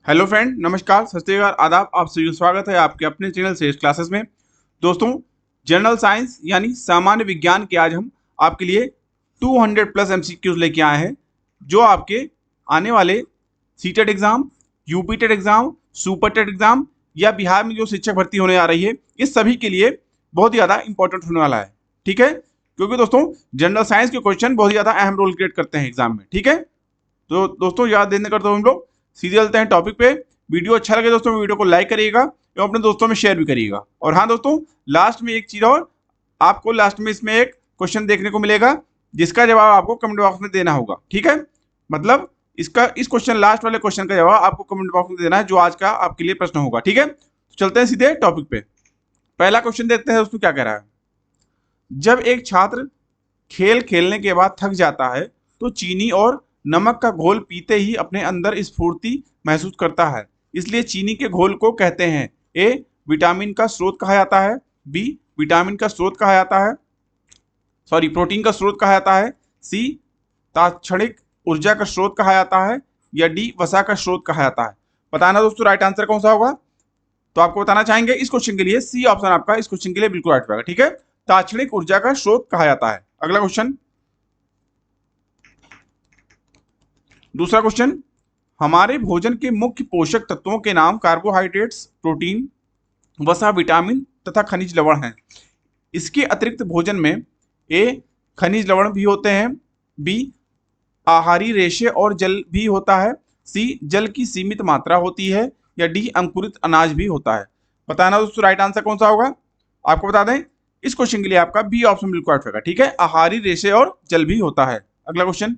Hello friend, नमस्कार, सत श्री अकाल, आदाब। आप सभी का स्वागत है आपके अपने चैनल से क्लासेस में। दोस्तों, जनरल साइंस यानी सामान्य विज्ञान के आज हम आपके लिए 200 प्लस एमसीक्यूज लेके आए हैं, जो आपके आने वाले CTET exam, UP TET exam, super TET exam या बिहार में जो शिक्षक भर्ती होने आ रही है, इस सभी के लिए बहुत ही ज़्यादा इंपॉर्टेंट होने वाला है। ठीक है, क्योंकि दोस्तों जनरल साइंस के क्वेश्चन बहुत ही ज़्यादा अहम रोल क्रिएट करते हैं एग्जाम में। ठीक है, तो दोस्तों याद देने करते हम लोग सीधे चलते हैं टॉपिक पे। वीडियो अच्छा लगे दोस्तों, वीडियो को लाइक करिएगा एवं अपने दोस्तों में शेयर भी करिएगा। और हाँ दोस्तों, लास्ट में एक चीज और, आपको लास्ट में इसमें एक क्वेश्चन देखने को मिलेगा जिसका जवाब आपको कमेंट बॉक्स में देना होगा। ठीक है, मतलब इस क्वेश्चन लास्ट वाले क्वेश्चन का जवाब आपको कमेंट बॉक्स में देना है, जो आज का आपके लिए प्रश्न होगा। ठीक है, तो चलते हैं सीधे टॉपिक पे। पहला क्वेश्चन देखते हैं दोस्तों क्या कह रहा है। जब एक छात्र खेल खेलने के बाद थक जाता है तो चीनी और नमक का घोल पीते ही अपने अंदर स्फूर्ति महसूस करता है, इसलिए चीनी के घोल को कहते हैं ए, विटामिन का स्रोत कहा जाता है, बी, विटामिन का स्रोत कहा जाता है, प्रोटीन का स्रोत कहा जाता है, सी, तात्क्षणिक ऊर्जा का स्रोत कहा जाता है, या डी, वसा का स्रोत कहा जाता है। बताना दोस्तों राइट आंसर कौन सा होगा। तो आपको बताना चाहेंगे इस क्वेश्चन के लिए सी ऑप्शन आपका इस क्वेश्चन के लिए बिल्कुल राइट होगा। ठीक है, तात्क्षणिक ऊर्जा का स्रोत कहा जाता है। अगला क्वेश्चन, दूसरा क्वेश्चन, हमारे भोजन के मुख्य पोषक तत्वों के नाम कार्बोहाइड्रेट्स, प्रोटीन, वसा, विटामिन तथा खनिज लवण हैं। इसके अतिरिक्त भोजन में ए, खनिज लवण भी होते हैं, बी, आहारी रेशे और जल भी होता है, सी, जल की सीमित मात्रा होती है, या डी, अंकुरित अनाज भी होता है। बताना दोस्तों राइट आंसर कौन सा होगा। आपको बता दें इस क्वेश्चन के लिए आपका बी ऑप्शन बिल्कुल राइट होगा। ठीक है, आहारी रेशे और जल भी होता है। अगला क्वेश्चन,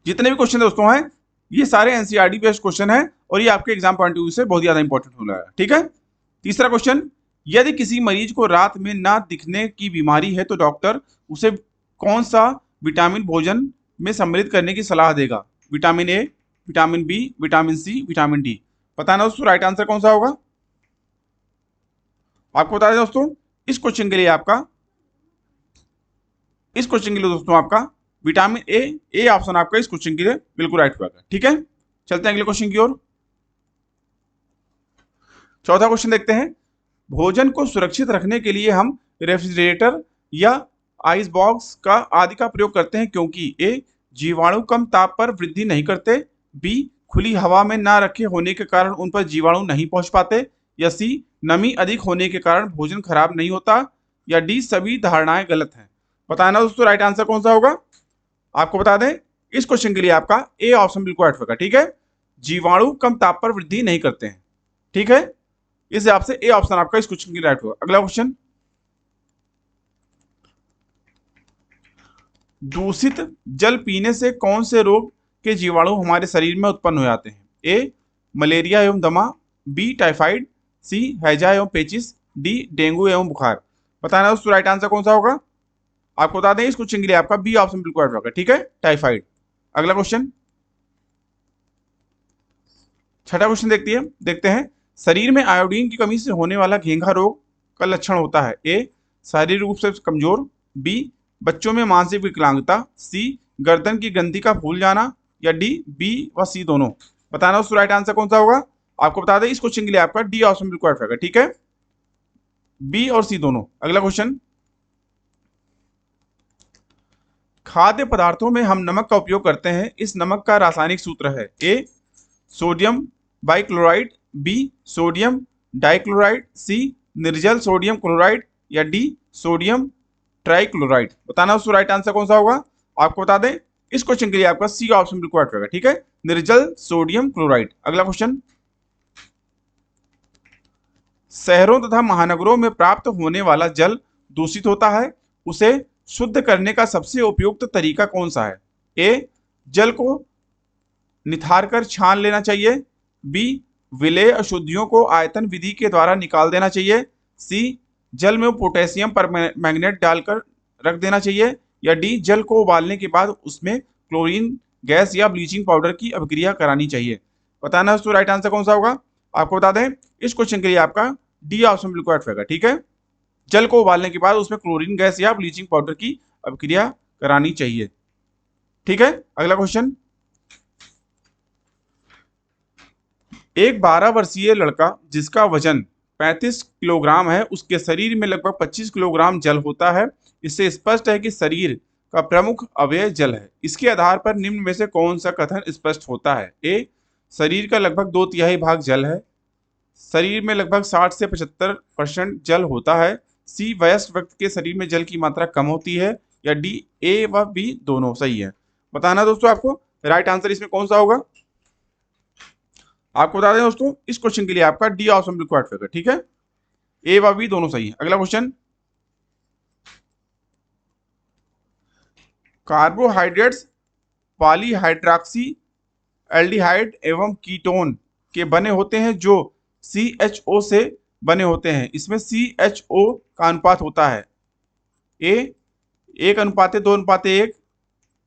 जितने भी क्वेश्चन दोस्तों हैं ये सारे एनसीईआरटी बेस्ड क्वेश्चन हैं और ये आपके एग्जाम पॉइंट ऑफ व्यू से बहुत ज्यादा इंपॉर्टेंट होने वाला है। ठीक है, तीसरा क्वेश्चन, यदि किसी मरीज को रात में ना दिखने की बीमारी है तो डॉक्टर उसे कौन सा विटामिन भोजन में सम्मिलित करने की सलाह देगा। Vitamin A, vitamin B, vitamin C, vitamin D. बताना दोस्तों राइट आंसर कौन सा होगा। आपको बता दें दोस्तों इस क्वेश्चन के लिए दोस्तों आपका विटामिन ए ऑप्शन आपका इस क्वेश्चन के लिए बिल्कुल राइट होगा। ठीक है, चलते हैं अगले क्वेश्चन की ओर। चौथा क्वेश्चन देखते हैं, भोजन को सुरक्षित रखने के लिए हम रेफ्रिजरेटर या आइस बॉक्स का आदि का प्रयोग करते हैं क्योंकि ए, जीवाणु कम ताप पर वृद्धि नहीं करते, बी, खुली हवा में ना रखे होने के कारण उन पर जीवाणु नहीं पहुंच पाते, या सी, नमी अधिक होने के कारण भोजन खराब नहीं होता, या डी, सभी धारणाएं गलत हैं। बताना दोस्तों राइट आंसर कौन सा होगा। आपको बता दें इस क्वेश्चन के लिए आपका ए ऑप्शन बिल्कुल राइट होगा। ठीक है, जीवाणु कम ताप पर वृद्धि नहीं करते हैं। ठीक है, इस हिसाब से ए ऑप्शन आपका इस क्वेश्चन के लिए राइट होगा। अगला क्वेश्चन, दूषित जल पीने से कौन से रोग के जीवाणु हमारे शरीर में उत्पन्न हो जाते हैं। ए, मलेरिया एवं दमा, बी, टाइफाइड, सी, हैजा एवं पेचिस, डी, डेंगू एवं बुखार। बताना दोस्तों राइट आंसर कौन सा होगा। आपको बता दें इस क्वेश्चन के लिए आपका बी ऑप्शन बिल्कुल राइट होगा। ठीक है, टाइफाइड। अगला क्वेश्चन, छठा क्वेश्चन देखते हैं, शरीर में आयोडीन की कमी से होने वाला घेंघा रोग का लक्षण होता है। ए, शारीरिक रूप से कमजोर, बी, बच्चों में मानसिक विकलांगता, सी, गर्दन की ग्रंथि का फूल जाना, या डी, बी व सी दोनों। बताना उसका राइट आंसर कौन सा होगा। आपको बता दें इस क्वेश्चन के लिए आपका डी ऑप्शन बिल्कुल राइट होगा। ठीक है, बी और सी दोनों। अगला क्वेश्चन, खाद्य पदार्थों में हम नमक का उपयोग करते हैं, इस नमक का रासायनिक सूत्र है। ए, सोडियम बाइक्लोराइड, बी, सोडियम डाइक्लोराइड, सी, निर्जल सोडियम क्लोराइड, या डी, सोडियम ट्राइक्लोराइड। बताना उसका राइट आंसर कौन सा होगा। आपको बता दें इस क्वेश्चन के लिए आपका सी ऑप्शन बिल्कुल राइट होगा। ठीक है, निर्जल सोडियम क्लोराइड। अगला क्वेश्चन, शहरों तथा महानगरों में प्राप्त होने वाला जल दूषित होता है, उसे शुद्ध करने का सबसे उपयुक्त तरीका कौन सा है। ए, जल को निथार कर छान लेना चाहिए, बी, विलेय अशुद्धियों को आयतन विधि के द्वारा निकाल देना चाहिए, सी, जल में पोटेशियम पर मैग्नेट डालकर रख देना चाहिए, या डी, जल को उबालने के बाद उसमें क्लोरीन गैस या ब्लीचिंग पाउडर की अभिक्रिया करानी चाहिए। बताना है तो राइट आंसर कौन सा होगा। आपको बता दें इस क्वेश्चन के लिए आपका डी ऑप्शन बिल्कुल राइट होगा। ठीक है, जल को उबालने के बाद उसमें क्लोरीन गैस या ब्लीचिंग पाउडर की अभिक्रिया करानी चाहिए। ठीक है, अगला क्वेश्चन, एक 12 वर्षीय लड़का जिसका वजन 35 किलोग्राम है, उसके शरीर में लगभग 25 किलोग्राम जल होता है। इससे स्पष्ट है कि शरीर का प्रमुख अवयव जल है। इसके आधार पर निम्न में से कौन सा कथन स्पष्ट होता है? ए, शरीर का लगभग 2/3 भाग जल है। शरीर में लगभग 60 से 75% जल होता है। सी, वयस्क व्यक्ति के शरीर में जल की मात्रा कम होती है। या डी, ए व बी दोनों सही है। बताना दोस्तों आपको राइट आंसर इसमें कौन सा होगा। आपको बता दें दोस्तों, इस क्वेश्चन के लिए आपका डी ऑप्शन बिल्कुल करेक्ट होगा। ठीक है, ए व बी दोनों सही है। अगला क्वेश्चन, कार्बोहाइड्रेट्स पॉलीहाइड्रॉक्सी एल्डिहाइड एवं कीटोन के बने होते हैं जो CHO से बने होते हैं। इसमें CHO का अनुपात होता है ए 1:2:1,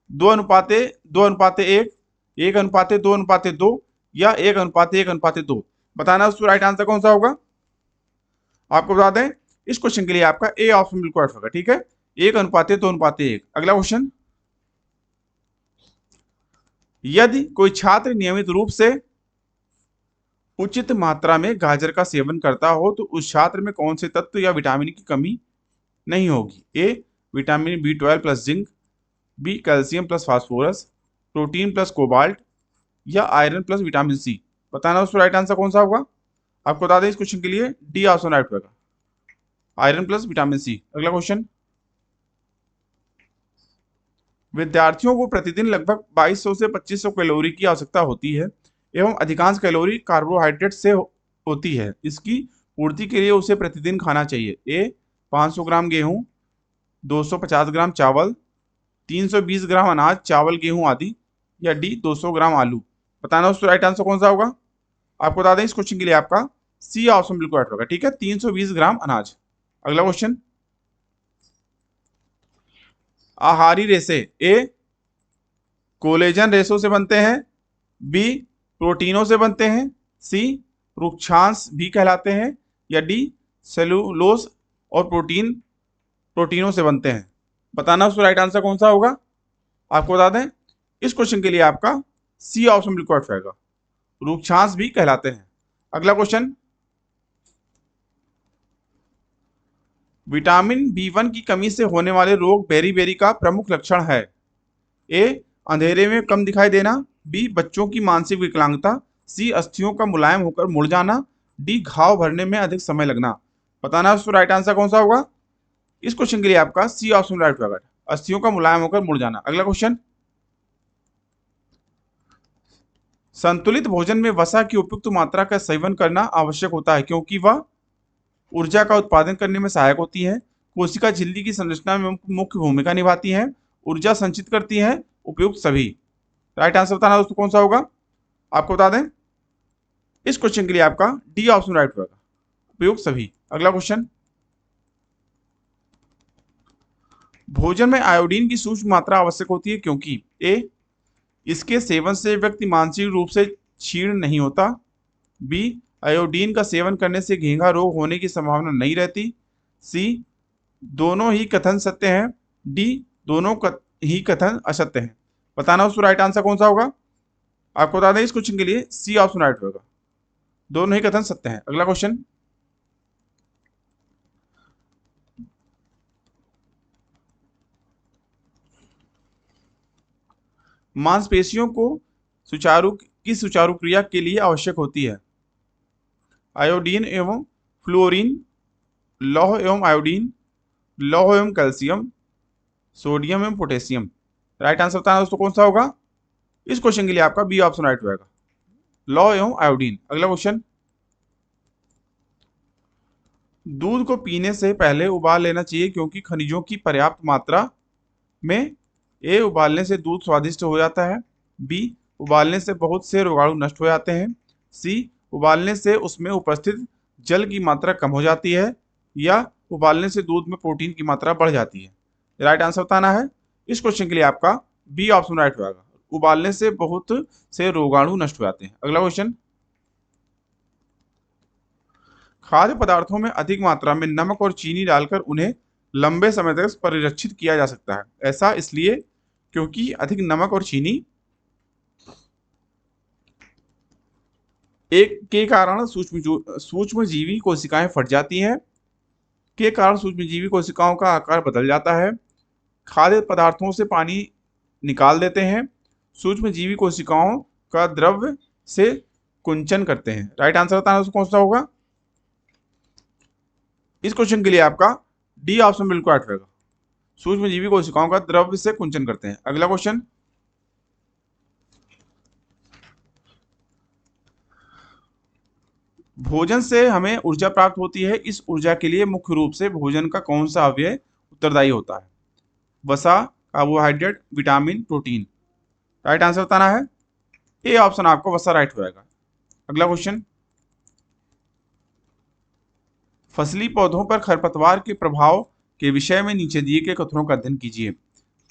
2:2:1, 1:2:2 या 1:1:2। बताना उसका राइट आंसर कौन सा होगा। आपको बता दें, इस क्वेश्चन के लिए आपका ए ऑप्शन बिल्कुल करेक्ट होगा। ठीक है, 1:2:1। अगला क्वेश्चन, यदि कोई छात्र नियमित रूप से उचित मात्रा में गाजर का सेवन करता हो तो उस छात्र में कौन से तत्व या विटामिन की कमी नहीं होगी? A, vitamin B12 plus zinc, B, calcium plus phosphorus, protein plus cobalt या आयरन प्लस विटामिन सी। बताना उसका राइट आंसर कौन सा होगा। आपको बता दें, इस क्वेश्चन के लिए डी ऑप्शन राइट होगा, आयरन प्लस विटामिन सी। अगला क्वेश्चन, विद्यार्थियों को प्रतिदिन लगभग 2200 से 2500 कैलोरी की आवश्यकता होती है एवं अधिकांश कैलोरी कार्बोहाइड्रेट से होती है। इसकी पूर्ति के लिए उसे प्रतिदिन खाना चाहिए। ए, 500 ग्राम गेहूं, 250 ग्राम चावल, 320 ग्राम अनाज चावल गेहूं आदि, या डी 200 ग्राम आलू। बताना उसका राइट आंसर कौन सा होगा। आपको बता दें, इस क्वेश्चन के लिए आपका सी ऑप्शन बिल्कुल राइट होगा। ठीक है, 320 ग्राम अनाज। अगला क्वेश्चन, आहारी रेशे ए, कोलेजन रेशों से बनते हैं, बी, प्रोटीनों से बनते हैं, सी, रुक्षांश भी कहलाते हैं, या डी, सेलुलोज और प्रोटीनों से बनते हैं। बताना उसका राइट आंसर कौन सा होगा। आपको बता दें, इस क्वेश्चन के लिए आपका सी ऑप्शन बिल्कुल करेक्ट रहेगा, रुक्षांश भी कहलाते हैं। अगला क्वेश्चन, विटामिन B1 की कमी से होने वाले रोग बेरी-बेरी का प्रमुख लक्षण है। ए, अंधेरे में कम दिखाई देना, बी, बच्चों की मानसिक विकलांगता, सी, अस्थियों का मुलायम होकर मुड़ जाना, डी, घाव भरने में अधिक समय लगना। बताना उसका राइट आंसर कौन सा होगा। इस क्वेश्चन के लिए आपका सी ऑप्शन राइट होगा, अस्थियों का मुलायम होकर मुड़ जाना। अगला क्वेश्चन, संतुलित भोजन में वसा की उपयुक्त मात्रा का सेवन करना आवश्यक होता है क्योंकि वह ऊर्जा का उत्पादन करने में सहायक होती है, कोशिका झिल्ली की संरचना में मुख्य भूमिका निभाती है, ऊर्जा संचित करती है, उपयुक्त सभी। राइट आंसर बताना दोस्तों कौन सा होगा। आपको बता दें, इस क्वेश्चन के लिए आपका डी ऑप्शन राइट होगा, उपयुक्त सभी। अगला क्वेश्चन, भोजन में आयोडीन की सूक्ष्म मात्रा आवश्यक होती है क्योंकि ए, इसके सेवन से व्यक्ति मानसिक रूप से क्षीण नहीं होता, बी, आयोडीन का सेवन करने से घेंघा रोग होने की संभावना नहीं रहती, सी, दोनों ही कथन सत्य हैं, डी, दोनों ही कथन असत्य हैं। बताना उसका राइट आंसर कौन सा होगा। आपको बता दें, इस क्वेश्चन के लिए सी ऑप्शन राइट होगा, दोनों ही कथन सत्य हैं। अगला क्वेश्चन, मांसपेशियों को सुचारू क्रिया के लिए आवश्यक होती है। आयोडीन एवं फ्लोरीन, लौह एवं आयोडीन, लौह एवं कैल्शियम, सोडियम एवं पोटेशियम। राइट आंसर बताना दोस्तों कौन सा होगा। इस क्वेश्चन के लिए आपका बी ऑप्शन राइट होगा, लौह एवं आयोडीन। अगला क्वेश्चन, दूध को पीने से पहले उबाल लेना चाहिए क्योंकि खनिजों की पर्याप्त मात्रा में। ए, उबालने से दूध स्वादिष्ट हो जाता है, बी, उबालने से बहुत से रोगाणु नष्ट हो जाते हैं, सी, उबालने से उसमें उपस्थित जल की मात्रा कम हो जाती है, या उबालने से दूध में प्रोटीन की मात्रा बढ़ जाती है। राइट आंसर बताना है। इस क्वेश्चन के लिए आपका बी ऑप्शन राइट होगा, उबालने से बहुत से रोगाणु नष्ट हो जाते हैं। अगला क्वेश्चन, खाद्य पदार्थों में अधिक मात्रा में नमक और चीनी डालकर उन्हें लंबे समय तक परिरक्षित किया जा सकता है। ऐसा इसलिए क्योंकि अधिक नमक और चीनी एक के कारण सूक्ष्म जीवी कोशिकाएं फट जाती हैं, के कारण सूक्ष्म जीवी कोशिकाओं का आकार बदल जाता है, खाद्य पदार्थों से पानी निकाल देते हैं, सूक्ष्म जीवी कोशिकाओं का द्रव से कुंचन करते हैं। राइट आंसर बताना उसको कौन सा होगा। इस क्वेश्चन के लिए आपका डी ऑप्शन बिल्कुल राइट रहेगा। सूक्ष्म जीवी कोशिकाओं का द्रव से कुंचन करते हैं। अगला क्वेश्चन, भोजन से हमें ऊर्जा प्राप्त होती है, इस ऊर्जा के लिए मुख्य रूप से भोजन का कौन सा अवयव उत्तरदायी होता है। वसा, carbohydrate, vitamin, protein. Right answer बताना है। ए ऑप्शन आपका वसा राइट हो जाएगा। अगला क्वेश्चन, फसली पौधों पर खरपतवार के प्रभाव के विषय में नीचे दिए गए कथनों का अध्ययन कीजिए।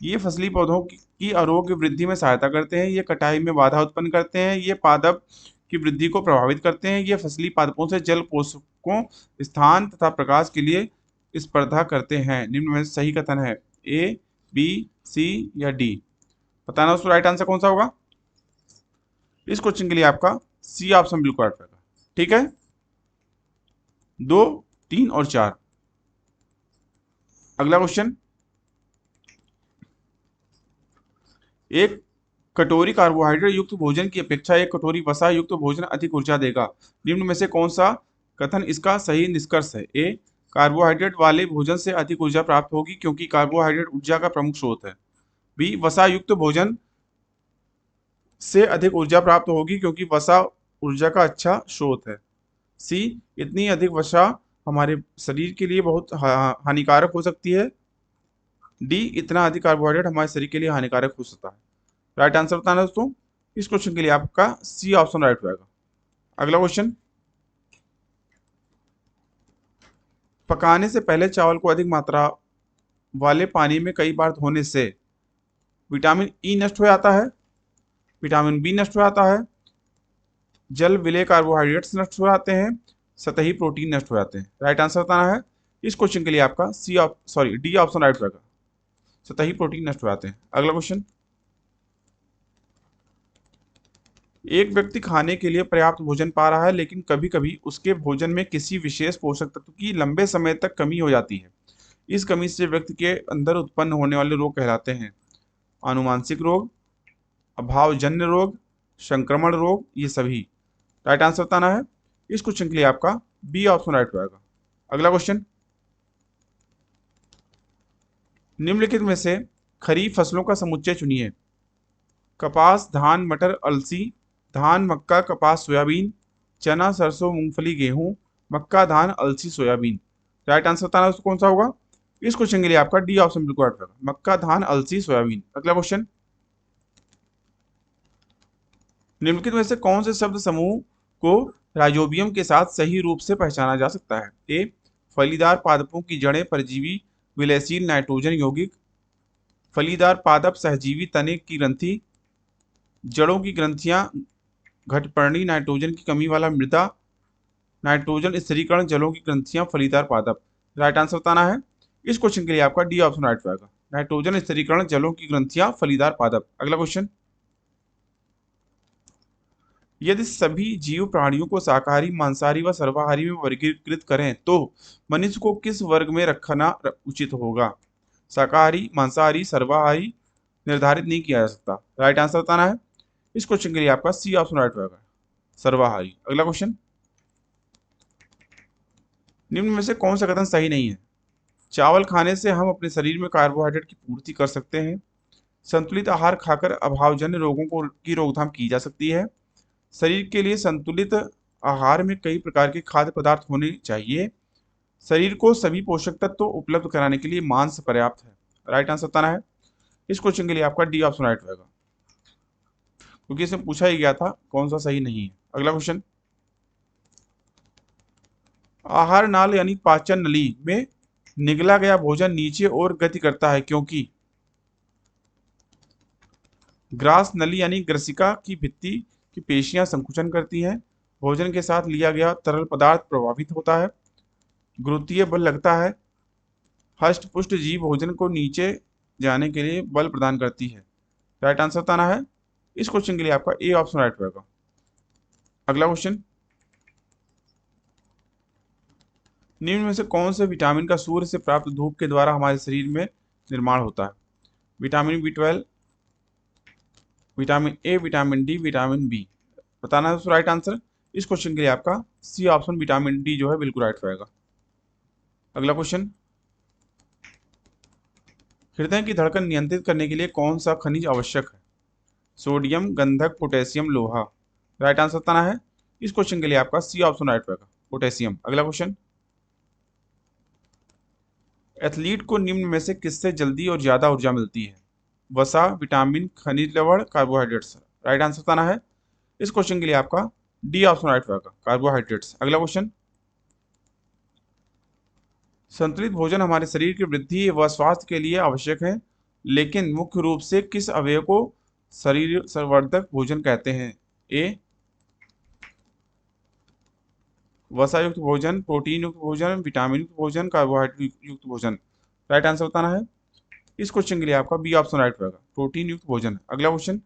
ये फसली पौधों की आरोग्य वृद्धि में सहायता करते हैं, ये कटाई में बाधा उत्पन्न करते हैं, ये पादप की वृद्धि को प्रभावित करते हैं, ये फसली पादपों से जल पोषकों, स्थान तथा प्रकाश के लिए स्पर्धा करते हैं। निम्न में सही कथन है ए, बी, सी या डी। बताना उसको राइट आंसर कौन सा होगा। इस क्वेश्चन के लिए आपका सी ऑप्शन बिल्कुल राइट रहेगा। ठीक है, 2, 3 और 4। अगला क्वेश्चन, एक कटोरी कार्बोहाइड्रेट युक्त भोजन की अपेक्षा एक कटोरी वसा युक्त भोजन अधिक ऊर्जा देगा। निम्न में से कौन सा कथन इसका सही निष्कर्ष है। ए, कार्बोहाइड्रेट वाले भोजन से अधिक ऊर्जा प्राप्त होगी क्योंकि कार्बोहाइड्रेट ऊर्जा का प्रमुख स्रोत है। बी, वसा युक्त भोजन से अधिक ऊर्जा प्राप्त होगी क्योंकि वसा ऊर्जा का अच्छा स्रोत है। सी, इतनी अधिक वसा हमारे शरीर के लिए बहुत हानिकारक हो सकती है। डी, इतना अधिक कार्बोहाइड्रेट हमारे शरीर के लिए हानिकारक हो सकता है। राइट आंसर बताना दोस्तों। इस क्वेश्चन के लिए आपका सी ऑप्शन राइट होगा। अगला क्वेश्चन, पकाने से पहले चावल को अधिक मात्रा वाले पानी में कई बार धोने से विटामिन ई नष्ट हो जाता है, विटामिन बी नष्ट हो जाता है, जल विलेय कार्बोहाइड्रेट्स नष्ट हो जाते हैं, सतही प्रोटीन नष्ट हो जाते हैं। राइट आंसर बताना है। इस क्वेश्चन के लिए आपका डी ऑप्शन राइट होगा, सतही प्रोटीन नष्ट हो जाते हैं। अगला क्वेश्चन, एक व्यक्ति खाने के लिए पर्याप्त भोजन पा रहा है लेकिन कभी कभी उसके भोजन में किसी विशेष पोषक तत्व की लंबे समय तक कमी हो जाती है। इस कमी से व्यक्ति के अंदर उत्पन्न होने वाले रोग कहलाते हैं आनुवांशिक रोग, अभावजन्य रोग, संक्रमण रोग, ये सभी। राइट आंसर बताना है। इस क्वेश्चन के लिए आपका बी ऑप्शन राइट होगा। अगला क्वेश्चन, निम्नलिखित में से खरीफ फसलों का समुच्चय चुनिए। कपास, धान, मटर, अलसी, धान, मक्का, कपास, सोयाबीन, चना, सरसों, मूंगफली, गेहूं, मक्का, धान, अलसी, सोयाबीन। राइट आंसर बताना उसको कौन सा होगा। इस क्वेश्चन के लिए आपका डी ऑप्शन बिल्कुल राइट होगा, मक्का, धान, अलसी, सोयाबीन। अगला क्वेश्चन, निम्नलिखित में से कौन से शब्द समूह को राइजोबियम के साथ सही रूप से पहचाना जा सकता है। ए, फलीदार पादपों की जड़ें परजीवी विलयशील नाइट्रोजन यौगिक, फलीदार पादप सहजीवी तने की ग्रंथि, जड़ों की ग्रंथियां घटपर्णी नाइट्रोजन की कमी वाला मृदा, नाइट्रोजन स्थिरीकरण जलों की ग्रंथियां फलीदार पादप। राइट आंसर बताना है। इस क्वेश्चन के लिए आपका डी ऑप्शन राइट होगा, नाइट्रोजन स्थिरीकरण जलों की ग्रंथियां फलीदार पादप। अगला क्वेश्चन, यदि सभी जीव प्राणियों को शाकाहारी, मांसाहारी व सर्वाहारी में वर्गीकृत करें तो मनुष्य को किस वर्ग में रखना उचित होगा। शाकाहारी, मांसाहारी, सर्वाहारी निर्धारित नहीं किया जा सकता। राइट आंसर बताना है। इस क्वेश्चन के लिए आपका सी ऑप्शन राइट होगा, सर्वाहारी। अगला क्वेश्चन, निम्न में से कौन सा कथन सही नहीं है। चावल खाने से हम अपने शरीर में कार्बोहाइड्रेट की पूर्ति कर सकते हैं, संतुलित आहार खाकर अभावजन्य रोगों की रोकथाम की जा सकती है, शरीर के लिए संतुलित आहार में कई प्रकार के खाद्य पदार्थ होने चाहिए, शरीर को सभी पोषक तत्व उपलब्ध कराने के लिए मांस पर्याप्त है। राइट आंसर बताना है। इस क्वेश्चन के लिए आपका डी ऑप्शन राइट होगा, क्योंकि इसमें पूछा ही गया था कौन सा सही नहीं है। अगला क्वेश्चन, आहार नाल यानी पाचन नली में निगला गया भोजन नीचे और गति करता है क्योंकि ग्रास नली यानी ग्रसिका की भित्ति की पेशियां संकुचन करती हैं, भोजन के साथ लिया गया तरल पदार्थ प्रभावित होता है, गुरुत्वीय बल लगता है, हष्ट पुष्ट जीव भोजन को नीचे जाने के लिए बल प्रदान करती है। राइट आंसर बताना है। इस क्वेश्चन के लिए आपका ए ऑप्शन राइट होगा। अगला क्वेश्चन, निम्न में से कौन से विटामिन का सूर्य से प्राप्त धूप के द्वारा हमारे शरीर में निर्माण होता है? Vitamin B12, vitamin A, vitamin D, vitamin B. बताना है राइट आंसर। इस क्वेश्चन के लिए आपका सी ऑप्शन विटामिन डी जो है बिल्कुल राइट रहेगा। अगला क्वेश्चन, हृदय की धड़कन नियंत्रित करने के लिए कौन सा खनिज आवश्यक है? सोडियम, गंधक, पोटेशियम, लोहा। राइट आंसर बताना है। इस क्वेश्चन के लिए आपका सी ऑप्शन राइट रहेगा, पोटेशियम। अगला क्वेश्चन, एथलीट को निम्न में से किससे जल्दी और ज्यादा ऊर्जा मिलती है? वसा, विटामिन, खनिज लवण, कार्बोहाइड्रेट्स। राइट आंसर बताना है। इस क्वेश्चन के लिए आपका डी ऑप्शन राइट रहेगा, कार्बोहाइड्रेट्स। अगला क्वेश्चन, संतुलित भोजन हमारे शरीर की वृद्धि व स्वास्थ्य के लिए आवश्यक है, लेकिन मुख्य रूप से किस अवयव को शरीर संवर्धक भोजन कहते हैं? ए, वसा युक्त भोजन, प्रोटीन युक्त भोजन, विटामिन युक्त भोजन, कार्बोहाइड्रेट युक्त भोजन। राइट आंसर बताना है। इस क्वेश्चन के लिए आपका बी ऑप्शन राइट रहेगा, प्रोटीन युक्त भोजन। अगला क्वेश्चन,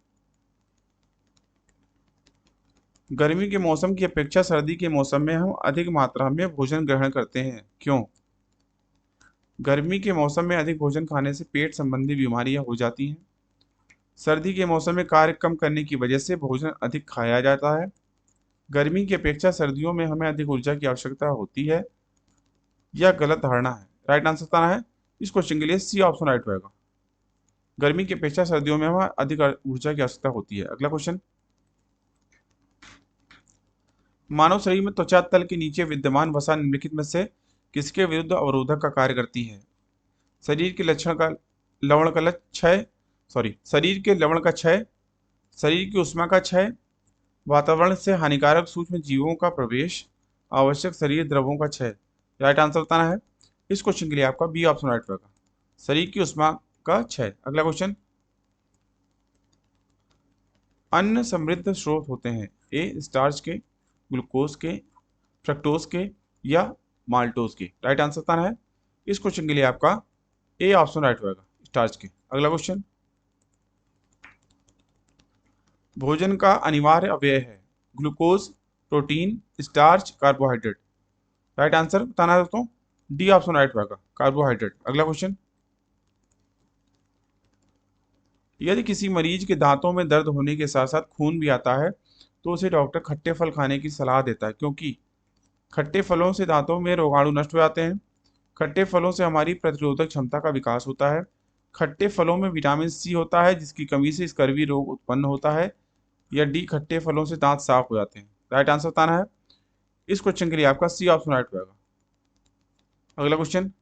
गर्मी के मौसम की अपेक्षा सर्दी के मौसम में हम अधिक मात्रा में भोजन ग्रहण करते हैं, क्यों? गर्मी के मौसम में अधिक भोजन खाने से पेट संबंधी बीमारियां हो जाती हैं। सर्दी के मौसम में कार्य कम करने की वजह से भोजन अधिक खाया जाता है। गर्मी की अपेक्षा सर्दियों में हमें अधिक ऊर्जा की आवश्यकता होती है। यह गलत धारणा है। राइट आंसर बताना है। इस क्वेश्चन के लिए सी ऑप्शन राइट रहेगा, गर्मी की अपेक्षा सर्दियों में हमें अधिक ऊर्जा की आवश्यकता होती है। अगला क्वेश्चन, मानव शरीर में त्वचा तल के नीचे विद्यमान वसा निम्नलिखित में से किसके विरुद्ध अवरोधक का कार्य करती है? शरीर के लक्षण का लवण का क्षय, शरीर के लवण का क्षय, शरीर की उष्मा का क्षय, वातावरण से हानिकारक सूक्ष्म जीवों का प्रवेश, आवश्यक शरीर द्रवों का क्षय। राइट आंसर बताना है। इस क्वेश्चन के लिए आपका बी ऑप्शन राइट रहेगा, शरीर की उष्मा का क्षय। अगला क्वेश्चन, अन्न समृद्ध स्रोत होते हैं? ए, स्टार्च के, ग्लूकोज के, फ्रक्टोज के, या माल्टोज के। राइट आंसर बताना है। इस क्वेश्चन के लिए आपका ए ऑप्शन राइट रहेगा, स्टार्च के। अगला क्वेश्चन, भोजन का अनिवार्य अवयव है? Glucose, protein, starch, carbohydrate. Right answer बताना है दोस्तों, डी ऑप्शन राइट रहेगा, कार्बोहाइड्रेट। अगला क्वेश्चन, यदि किसी मरीज के दांतों में दर्द होने के साथ साथ खून भी आता है तो उसे डॉक्टर खट्टे फल खाने की सलाह देता है, क्योंकि खट्टे फलों से दांतों में रोगाणु नष्ट हो जाते हैं, खट्टे फलों से हमारी प्रतिरोधक क्षमता का विकास होता है, खट्टे फलों में विटामिन सी होता है जिसकी कमी से स्कर्वी रोग उत्पन्न होता है, या डी, खट्टे फलों से दांत साफ हो जाते हैं। राइट आंसर बताना है। इस क्वेश्चन के लिए आपका सी ऑप्शन राइट रहेगा। अगला क्वेश्चन,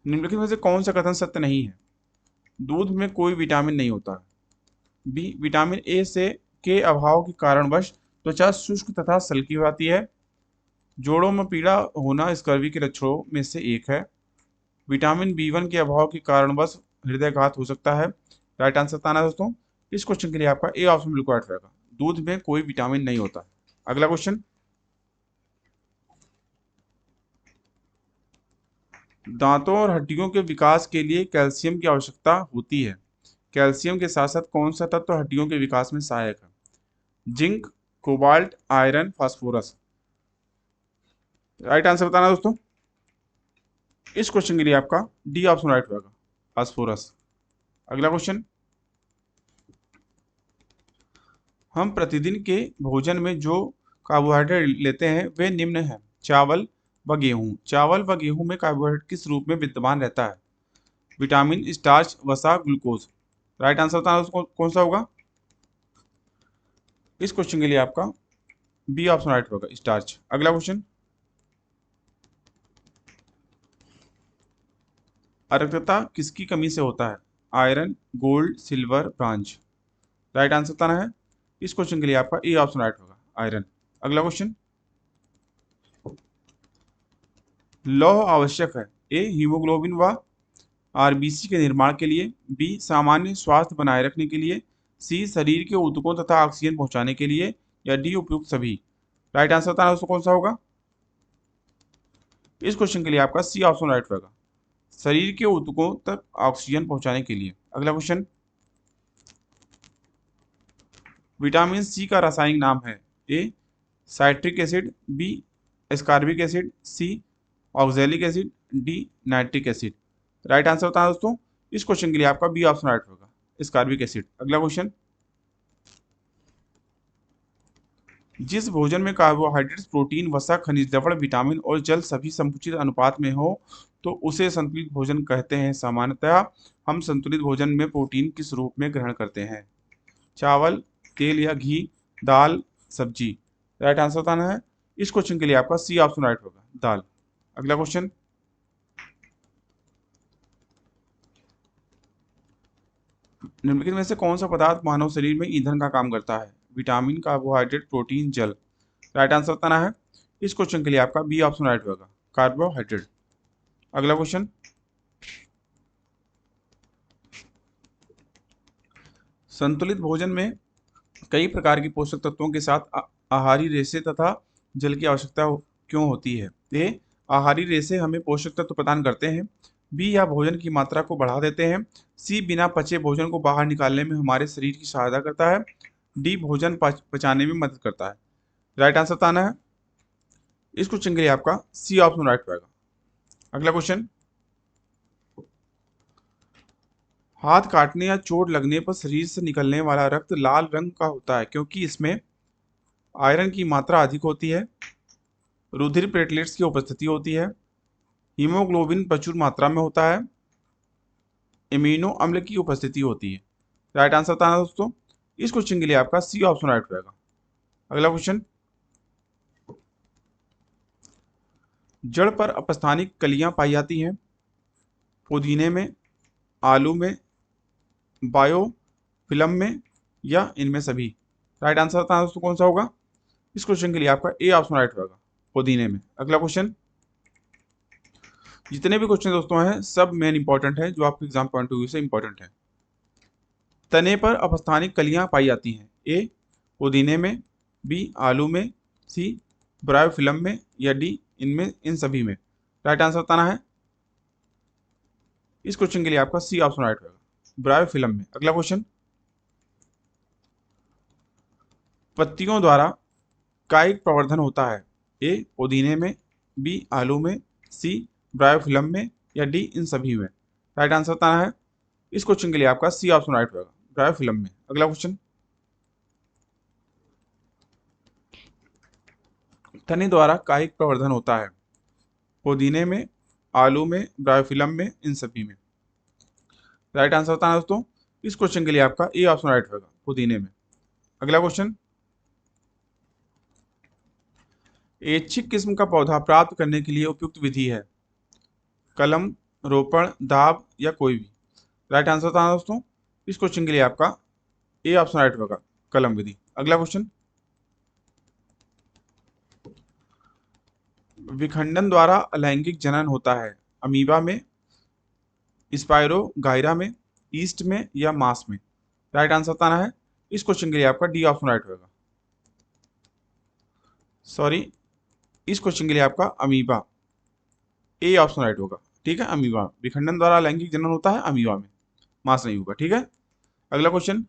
निम्नलिखित में से कौन सा कथन सत्य नहीं है? दूध में कोई विटामिन नहीं होता है। बी, विटामिन ए से के अभाव के कारणवश त्वचा शुष्क तथा सल्की हो जाती है। जोड़ों में पीड़ा होना स्कर्वी के लक्षणों में से एक है। विटामिन B1 के अभाव के कारणवश हृदयघात हो सकता है। राइट आंसर बताना है दोस्तों। इस क्वेश्चन के लिए आपका ए ऑप्शन बिल्कुल राइट रहेगा, दूध में कोई विटामिन नहीं होता। अगला क्वेश्चन, दांतों और हड्डियों के विकास के लिए कैल्शियम की आवश्यकता होती है। कैल्शियम के साथ साथ कौन सा तत्व हड्डियों के विकास में सहायक है? Zinc, cobalt, iron, phosphorus. Right answer बताना दोस्तों। इस क्वेश्चन के लिए आपका डी ऑप्शन राइट रहेगा, फास्फोरस। अगला क्वेश्चन, हम प्रतिदिन के भोजन में जो कार्बोहाइड्रेट लेते हैं वे निम्न हैं: चावल व गेहूं। चावल व गेहूं में कार्बोहाइड्रेट किस रूप में विद्यमान रहता है? विटामिन, स्टार्च, वसा, ग्लूकोज। राइट आंसर बताना उसको कौन सा होगा। इस क्वेश्चन के लिए आपका बी ऑप्शन राइट होगा, स्टार्च। अगला क्वेश्चन, अरक्तता किसकी कमी से होता है? Iron, gold, silver, bronze. Right answer बताना है। इस क्वेश्चन के लिए आपका ए ऑप्शन राइट होगा, आयरन। अगला क्वेश्चन, लौह आवश्यक है? ए, हीमोग्लोबिन व आरबीसी के निर्माण के लिए, बी, सामान्य स्वास्थ्य बनाए रखने के लिए, सी, शरीर के ऊतकों तथा ऑक्सीजन पहुंचाने के लिए, या डी, उपयुक्त सभी। राइट आंसर बताना दोस्तों कौन सा होगा। इस क्वेश्चन के लिए आपका सी ऑप्शन राइट रहेगा, शरीर के ऊतकों तक ऑक्सीजन पहुंचाने के लिए। अगला क्वेश्चन, विटामिन सी का रासायनिक नाम है? A, citric acid, B, ascorbic acid, C oxalic acid, D nitric acid. Right answer होता है दोस्तों इस क्वेश्चन के लिए आपका बी ऑप्शन राइट होगा, एस्कॉर्बिक एसिड। अगला क्वेश्चन, जिस भोजन में कार्बोहाइड्रेट्स, प्रोटीन, वसा, खनिज लवण, विटामिन और जल सभी समुचित अनुपात में हो तो उसे संतुलित भोजन कहते हैं। सामान्यतः हम संतुलित भोजन में प्रोटीन किस रूप में ग्रहण करते हैं? चावल, तेल या घी, दाल, सब्जी। राइट आंसर बताना है इस क्वेश्चन के लिए आपका सी ऑप्शन राइट होगा, दाल। अगला क्वेश्चन, निम्नलिखित में से कौन सा पदार्थ मानव शरीर में ईंधन का काम करता है? विटामिन, कार्बोहाइड्रेट, प्रोटीन, जल। राइट आंसर बताना है इस क्वेश्चन के लिए आपका बी ऑप्शन राइट होगा, कार्बोहाइड्रेट। अगला क्वेश्चन, संतुलित भोजन में कई प्रकार के पोषक तत्वों के साथ आहारी रेशे तथा जल की आवश्यकता क्यों होती है? ए, आहारी रेशे हमें पोषक तत्व प्रदान करते हैं। बी, या भोजन की मात्रा को बढ़ा देते हैं। सी, बिना पचे भोजन को बाहर निकालने में हमारे शरीर की सहायता करता है। डी, भोजन पचाने में मदद करता है। राइट आंसर बताना है इस क्वेश्चन के लिए आपका सी ऑप्शन राइट होगा। अगला क्वेश्चन, हाथ काटने या चोट लगने पर शरीर से निकलने वाला रक्त लाल रंग का होता है क्योंकि इसमें आयरन की मात्रा अधिक होती है, रुधिर प्लेटलेट्स की उपस्थिति होती है, हीमोग्लोबिन प्रचुर मात्रा में होता है, एमिनो अम्ल की उपस्थिति होती है। राइट आंसर बताना दोस्तों इस क्वेश्चन के लिए आपका सी ऑप्शन राइट होगा। अगला क्वेश्चन, जड़ पर अपस्थानिक कलियां पाई जाती हैं पुदीने में, आलू में, बायो फिल्म में या इनमें सभी। राइट आंसर बताना दोस्तों कौन सा होगा इस क्वेश्चन के लिए आपका ए ऑप्शन राइट होगा, पुदीने में। अगला क्वेश्चन, जितने भी क्वेश्चन दोस्तों हैं सब मेन इंपॉर्टेंट है, जो आपके एग्जाम पॉइंट ऑफ व्यू से इंपॉर्टेंट है। तने पर अपस्थानिक कलियां पाई जाती हैं। ए, पुदीने में, बी, आलू में, सी, ब्रायोफिल्म में या डी, इनमें इन सभी में। राइट आंसर बताना है इस क्वेश्चन के लिए आपका सी ऑप्शन राइट होगा, ब्रायोफिल्म में। अगला क्वेश्चन, पत्तियों द्वारा कायिक प्रवर्धन होता है। ए, पुदीने में, बी, आलू में, सी, ब्रायोफिल्म में या डी, इन सभी में। राइट आंसर बताना है इस क्वेश्चन के लिए आपका सी ऑप्शन राइट होगा, ब्रायोफिल्म में। अगला क्वेश्चन, तने द्वारा कायिक प्रवर्धन होता है पुदीने में, आलू में, ब्रायोफिल्म में, इन सभी में। राइट आंसर बताना दोस्तों इस क्वेश्चन के लिए आपका ए ऑप्शन राइट होगा, पुदीने में। अगला क्वेश्चन, ऐच्छिक किस्म का पौधा प्राप्त करने के लिए उपयुक्त विधि है? कलम, रोपण, दाब या कोई भी। राइट आंसर बताना दोस्तों इस क्वेश्चन के लिए आपका ए ऑप्शन राइट होगा, कलम विधि। अगला क्वेश्चन, विखंडन द्वारा अलैंगिक जनन होता है अमीबा में, स्पाइरो गायरा में, ईस्ट में या मांस में। राइट आंसर बताना है इस क्वेश्चन के लिए आपका डी ऑप्शन राइट होगा, सॉरी इस क्वेश्चन के लिए आपका अमीबा, ए ऑप्शन राइट होगा। ठीक है, अमीबा विखंडन द्वारा लैंगिक जनन होता है अमीबा में, मांस नहीं होगा। ठीक है, अगला क्वेश्चन,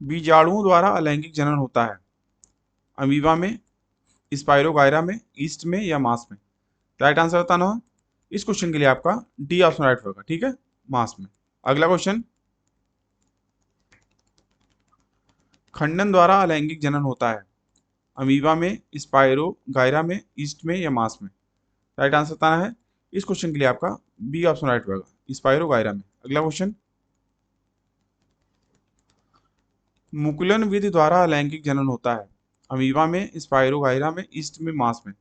बीजाणुओं द्वारा अलैंगिक जनन होता है अमीबा में, स्पाइरोगायरा में, ईस्ट में या मांस में। राइट आंसर बताना है इस क्वेश्चन के लिए आपका डी ऑप्शन राइट होगा। ठीक है, मांस में। अगला क्वेश्चन, खंडन द्वारा अलैंगिक जनन होता है अमीबा में, स्पाइरो गायरा में, ईस्ट में या मांस में। राइट आंसर बताना है इस क्वेश्चन के लिए आपका बी ऑप्शन राइट होगा, स्पाइरो गायरा में। अगला क्वेश्चन, मुकुलन विधि द्वारा अलैंगिक जनन होता है अमीबा में, स्पाइरो गायरा में, ईस्ट में, मांस में।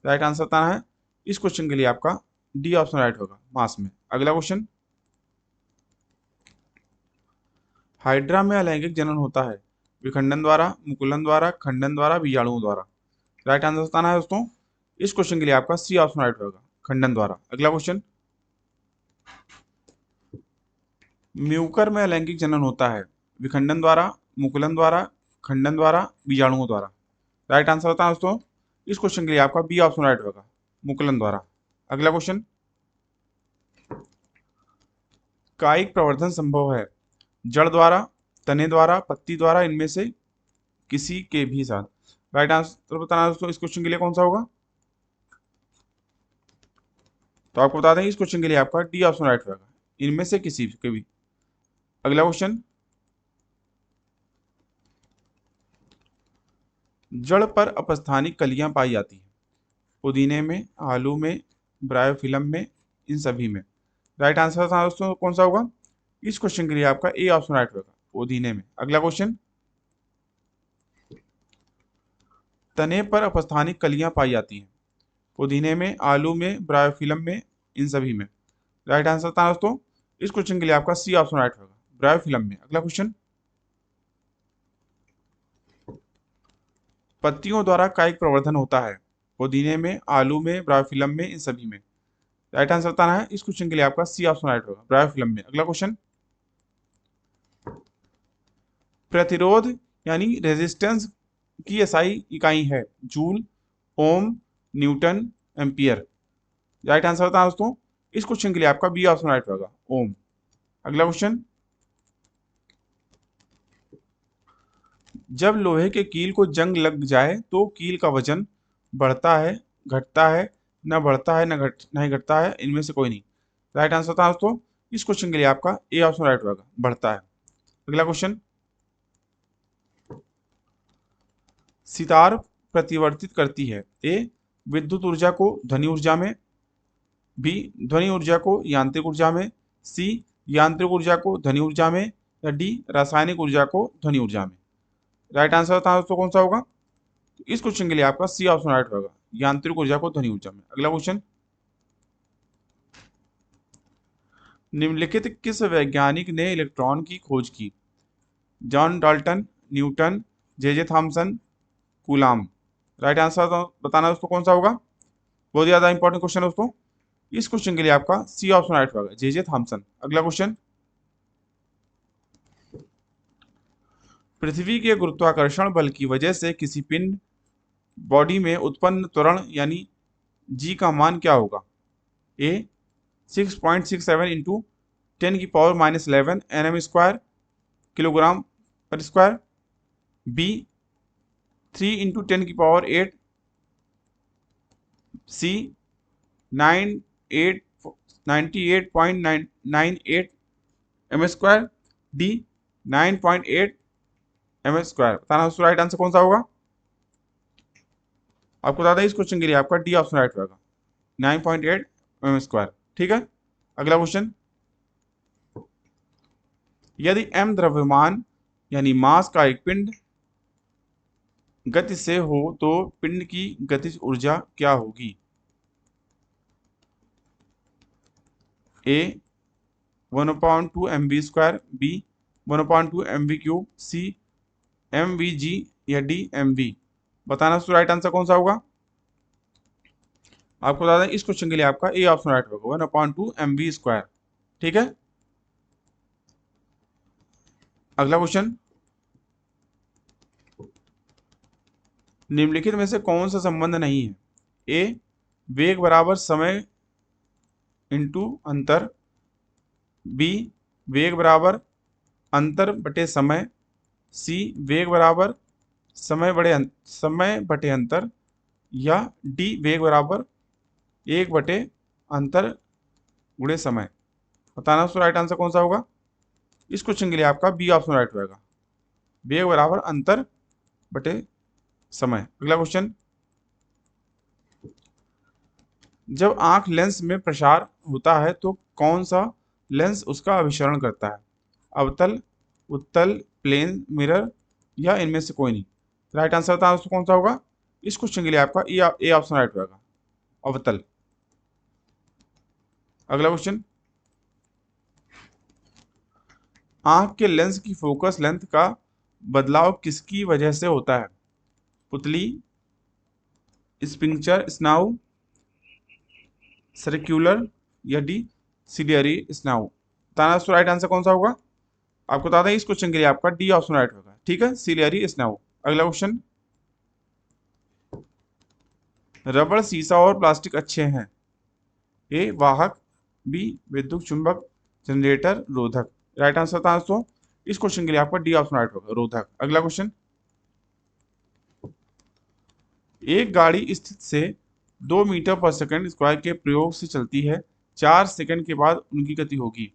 राइट आंसर बताना है इस क्वेश्चन के लिए आपका डी ऑप्शन राइट होगा, मांस में। अगला क्वेश्चन, हाइड्रा में अलैंगिक जनन होता है विखंडन द्वारा, मुकुलन द्वारा, खंडन द्वारा, बीजाणुओं द्वारा। राइट आंसर बताना है दोस्तों इस क्वेश्चन के लिए आपका सी ऑप्शन राइट होगा, खंडन द्वारा। अगला क्वेश्चन, म्यूकर में अलैंगिक जनन होता है विखंडन द्वारा, मुकुलन द्वारा, खंडन द्वारा, बीजाणुओं द्वारा। राइट आंसर बताना दोस्तों इस क्वेश्चन के लिए आपका बी ऑप्शन राइट होगा, मुकुलन द्वारा। अगला क्वेश्चन, कायिक प्रवर्धन संभव है जड़ द्वारा, तने द्वारा, पत्ती द्वारा, इनमें से किसी के भी साथ। राइट आंसर बताना दोस्तों इस क्वेश्चन के लिए कौन सा होगा। तो आपको बता दें इस क्वेश्चन के लिए आपका डी ऑप्शन राइट होगा, इनमें से किसी के भी। अगला क्वेश्चन, जड़ पर अपस्थानिक कलियां पाई जाती हैं, पुदीने में, आलू में, ब्रायोफिलम में, इन सभी में। राइट आंसर था दोस्तों कौन सा होगा। इस क्वेश्चन के लिए आपका ए ऑप्शन राइट होगा, पुदीने में। अगला क्वेश्चन, तने पर अपस्थानिक कलियां पाई जाती हैं, पुदीने में, आलू में, ब्रायोफिलम में, इन सभी में। राइट आंसर था दोस्तों इस क्वेश्चन के लिए आपका सी ऑप्शन राइट होगा, ब्रायोफिलम में। अगला क्वेश्चन, पत्तियों द्वारा कायिक प्रवर्धन होता है, पुदीने में, आलू में, ब्रायोफिलम में, इन सभी में। राइट आंसर बताना है इस क्वेश्चन के लिए आपका सी ऑप्शन राइट होगा, ब्रायोफिलम में। अगला क्वेश्चन, प्रतिरोध यानी रेजिस्टेंस की एसआई इकाई है, जूल, ओम, न्यूटन, एम्पियर। राइट आंसर बताना दोस्तों इस क्वेश्चन के लिए आपका बी ऑप्शन राइट होगा, ओम। अगला क्वेश्चन, जब लोहे के कील को जंग लग जाए तो कील का वजन बढ़ता है, घटता है, न बढ़ता है, नहीं घटता है, इनमें से कोई नहीं। राइट आंसर था दोस्तों इस क्वेश्चन के लिए आपका ए ऑप्शन राइट होगा, बढ़ता है। अगला क्वेश्चन, सितार प्रतिवर्तित करती है, ए विद्युत ऊर्जा को ध्वनि ऊर्जा में, बी ध्वनि ऊर्जा को यांत्रिक ऊर्जा में, सी यांत्रिक ऊर्जा को ध्वनि ऊर्जा में, या डी रासायनिक ऊर्जा को ध्वनि ऊर्जा में। राइट आंसर था दोस्तों कौन सा होगा। इस क्वेश्चन के लिए आपका सी ऑप्शन राइट होगा, यांत्रिक ऊर्जा को ध्वनि ऊर्जा में। अगला क्वेश्चन, निम्नलिखित किस वैज्ञानिक ने इलेक्ट्रॉन की खोज की, John Dalton, Newton, J Thomson, coulomb. Right answer बताना दोस्तों कौन सा होगा। बहुत ज्यादा इंपॉर्टेंट क्वेश्चन है दोस्तों, इस क्वेश्चन के लिए आपका सी ऑप्शन राइट होगा, जे थॉमसन। अगला क्वेश्चन, पृथ्वी के गुरुत्वाकर्षण बल की वजह से किसी पिंड बॉडी में उत्पन्न त्वरण यानी जी का मान क्या होगा। A 6.67 into 10⁻⁻11 nm square kilogram per square, B 3 into 10⁸, C 98.98 m square, D 9.8 m square. बताना दोस्तों राइट आंसर कौन सा होगा। आपको बता दें इस क्वेश्चन के लिए आपका डी ऑप्शन राइट होगा, 9.8 एम स्क्वायर। ठीक है। अगला क्वेश्चन, यदि m द्रव्यमान यानी मास का एक पिंड गति से हो तो पिंड की गतिज ऊर्जा क्या होगी। A 1/2 mv square, B 1/2 mv cube, C mvg, या डी mv। बताना दोस्तों राइट आंसर कौन सा होगा। आपको बता दें इस क्वेश्चन के लिए आपका ए ऑप्शन राइट होगा, 1/2 mv स्क्वायर। ठीक है। अगला क्वेश्चन, निम्नलिखित में से कौन सा संबंध नहीं है। ए वेग बराबर समय इंटू अंतर, बी वेग बराबर अंतर बटे समय, सी वेग बराबर समय बटे अंतर, या डी वेग बराबर 1 बटे अंतर गुणे समय। बताना दोस्तों राइट आंसर कौन सा होगा। इस क्वेश्चन के लिए आपका बी ऑप्शन राइट होगा, वेग बराबर अंतर बटे समय। अगला क्वेश्चन, जब आंख लेंस में प्रसार होता है तो कौन सा लेंस उसका अभिसरण करता है, अवतल, उत्तल, प्लेन, मिरर, या इनमें से कोई नहीं। राइट आंसर बताना दोस्तों कौन सा होगा। इस क्वेश्चन के लिए आपका ए ऑप्शन राइट होगा, अवतल। अगला क्वेश्चन, आंख के लेंस की फोकस लेंथ का बदलाव किसकी वजह से होता है, पुतली, स्पिंक्चर स्नायु, सर्कुलर, या डी सीलियरी स्नायु। बताना दोस्तों राइट आंसर कौन सा होगा। आपको बता दें इस क्वेश्चन के लिए आपका डी ऑप्शन राइट होगा। ठीक है, सीलियरी स्नायु। अगला क्वेश्चन, रबड़, सीसा और प्लास्टिक अच्छे हैं, ए वाहक, बी विद्युत चुंबक, जनरेटर, रोधक। राइट आंसर था दोस्तों इस क्वेश्चन के लिए आपका डी ऑप्शन राइट होगा, रोधक। अगला क्वेश्चन, एक गाड़ी स्थित से 2 मीटर पर सेकंड स्क्वायर के प्रयोग से चलती है, 4 सेकंड के बाद उनकी गति होगी।